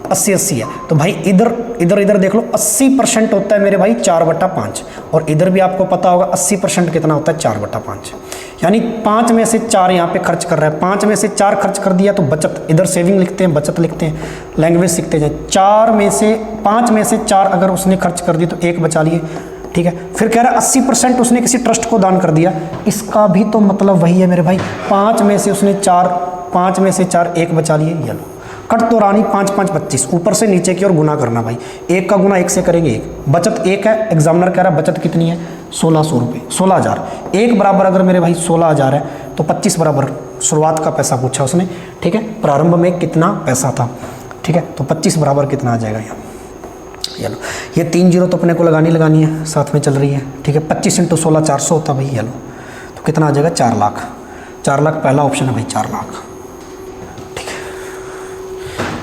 80-80 है, तो भाई इधर देख लो, 80% होता है मेरे भाई 4/5, और इधर भी आपको पता होगा 80% कितना होता है, 4/5, यानी 5 में से 4 यहाँ पे खर्च कर रहा है। 5 में से 4 खर्च कर दिया तो बचत, इधर सेविंग लिखते हैं, बचत लिखते हैं, लैंग्वेज सीखते जाए। 5 में से 4 अगर उसने खर्च कर दिए तो 1 बचा लिए, ठीक है। फिर कह रहा है 80% उसने किसी ट्रस्ट को दान कर दिया, इसका भी तो मतलब वही है मेरे भाई। 5 में से 4 1 बचा लिए, ये लो कट तो रानी, 5 5 25, ऊपर से नीचे की ओर गुना करना भाई। 1 का गुना 1 से करेंगे 1, बचत 1 है। एग्जामिनर कह रहा है बचत कितनी है, 1600 रुपये, 16,000। 1 बराबर अगर मेरे भाई 16,000 है तो 25 बराबर शुरुआत का पैसा पूछा उसने, ठीक है। प्रारंभ में कितना पैसा था, ठीक है, तो 25 बराबर कितना आ जाएगा यहाँ, ये लो। ये 3 जीरो तो अपने को लगानी है, साथ में चल रही है, ठीक है। 25 × 16 400 होता भाई, ये लो, तो कितना आ जाएगा, 4 लाख। 4 लाख पहला ऑप्शन है भाई, 4 लाख।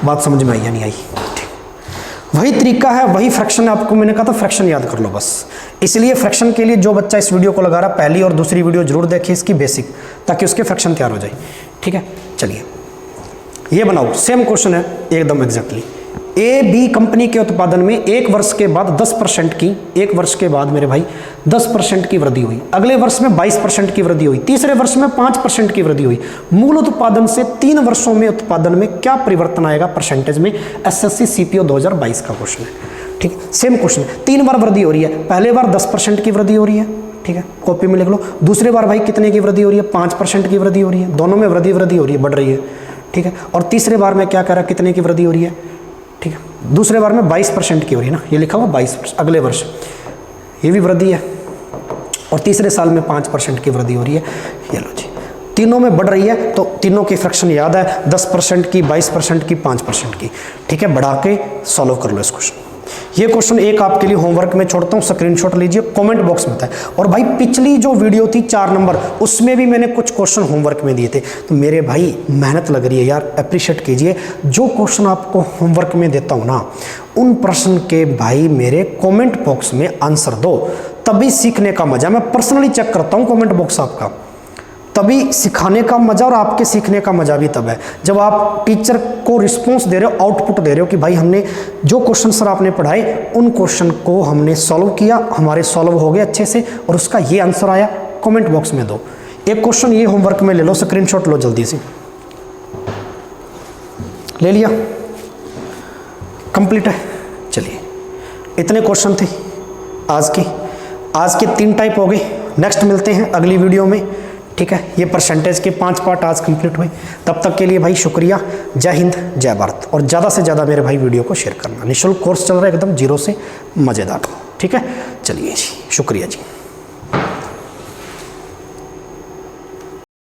बात समझ में आई या नहीं आई, ठीक। वही तरीका है, वही फ्रैक्शन है। आपको मैंने कहा था फ्रैक्शन याद कर लो बस। इसलिए फ्रैक्शन के लिए जो बच्चा इस वीडियो को लगा रहा, पहली और दूसरी वीडियो जरूर देखे इसकी बेसिक, ताकि उसके फ्रैक्शन तैयार हो जाए, ठीक है। चलिए ये बनाओ, सेम क्वेश्चन है एकदम एग्जैक्टली। ए बी कंपनी के उत्पादन में 1 वर्ष के बाद 10% की, 1 वर्ष के बाद मेरे भाई 10% की वृद्धि हुई। अगले वर्ष में 22% की वृद्धि हुई। तीसरे वर्ष में 5% की वृद्धि हुई। मूल उत्पादन से 3 वर्षों में उत्पादन में क्या परिवर्तन आएगा परसेंटेज में? एसएससी सीपीओ 2022 का क्वेश्चन है, ठीक है। सेम क्वेश्चन है, 3 बार वृद्धि हो रही है। पहले बार 10% की वृद्धि हो रही है, ठीक है, कॉपी में लिख लो। दूसरी बार भाई कितने की वृद्धि हो रही है? 5% की वृद्धि हो रही है। दोनों में वृद्धि हो रही है, बढ़ रही है, ठीक है। और तीसरे बार में क्या कह रहा है, कितने की वृद्धि हो रही है? ठीक है, दूसरे बार में 22% की हो रही है ना, ये लिखा हुआ 22%, अगले वर्ष ये भी वृद्धि है। और तीसरे साल में 5% की वृद्धि हो रही है। ये लो जी, तीनों में बढ़ रही है, तो तीनों की फ्रैक्शन याद है, 10% की, 22% की, 5% की, ठीक है। बढ़ा के सॉल्व कर लो इस क्वेश्चन। ये क्वेश्चन एक आपके लिए होमवर्क में छोड़ता हूँ, स्क्रीनशॉट लीजिए, कमेंट बॉक्स में बताएं। और भाई पिछली जो वीडियो थी 4 नंबर, उसमें भी मैंने कुछ क्वेश्चन होमवर्क में दिए थे। तो मेरे भाई मेहनत लग रही है यार, अप्रिशिएट कीजिए। जो क्वेश्चन आपको होमवर्क में देता हूँ ना, उन प्रश्न के भाई मेरे कमेंट बॉक्स में आंसर दो, तभी सीखने का मजा। मैं पर्सनली चेक करता हूँ कमेंट बॉक्स आपका, तभी सिखाने का मजा और आपके सीखने का मजा भी तब है जब आप टीचर को रिस्पॉन्स दे रहे हो, आउटपुट दे रहे हो कि भाई हमने जो क्वेश्चन सर आपने पढ़ाए उन क्वेश्चन को हमने सॉल्व किया, हमारे सॉल्व हो गए अच्छे से और उसका ये आंसर आया। कमेंट बॉक्स में दो। एक क्वेश्चन ये होमवर्क में ले लो, स्क्रीनशॉट लो जल्दी से। ले लिया, कंप्लीट है। चलिए, इतने क्वेश्चन थे आज के 3 टाइप हो गए। नेक्स्ट मिलते हैं अगली वीडियो में, ठीक है। ये परसेंटेज के 5 पार्ट आज कंप्लीट हुए। तब तक के लिए भाई शुक्रिया। जय हिंद, जय भारत। और ज़्यादा से ज़्यादा मेरे भाई वीडियो को शेयर करना। निःशुल्क कोर्स चल रहा है एकदम 0 से मज़ेदार, ठीक है। चलिए जी, शुक्रिया जी।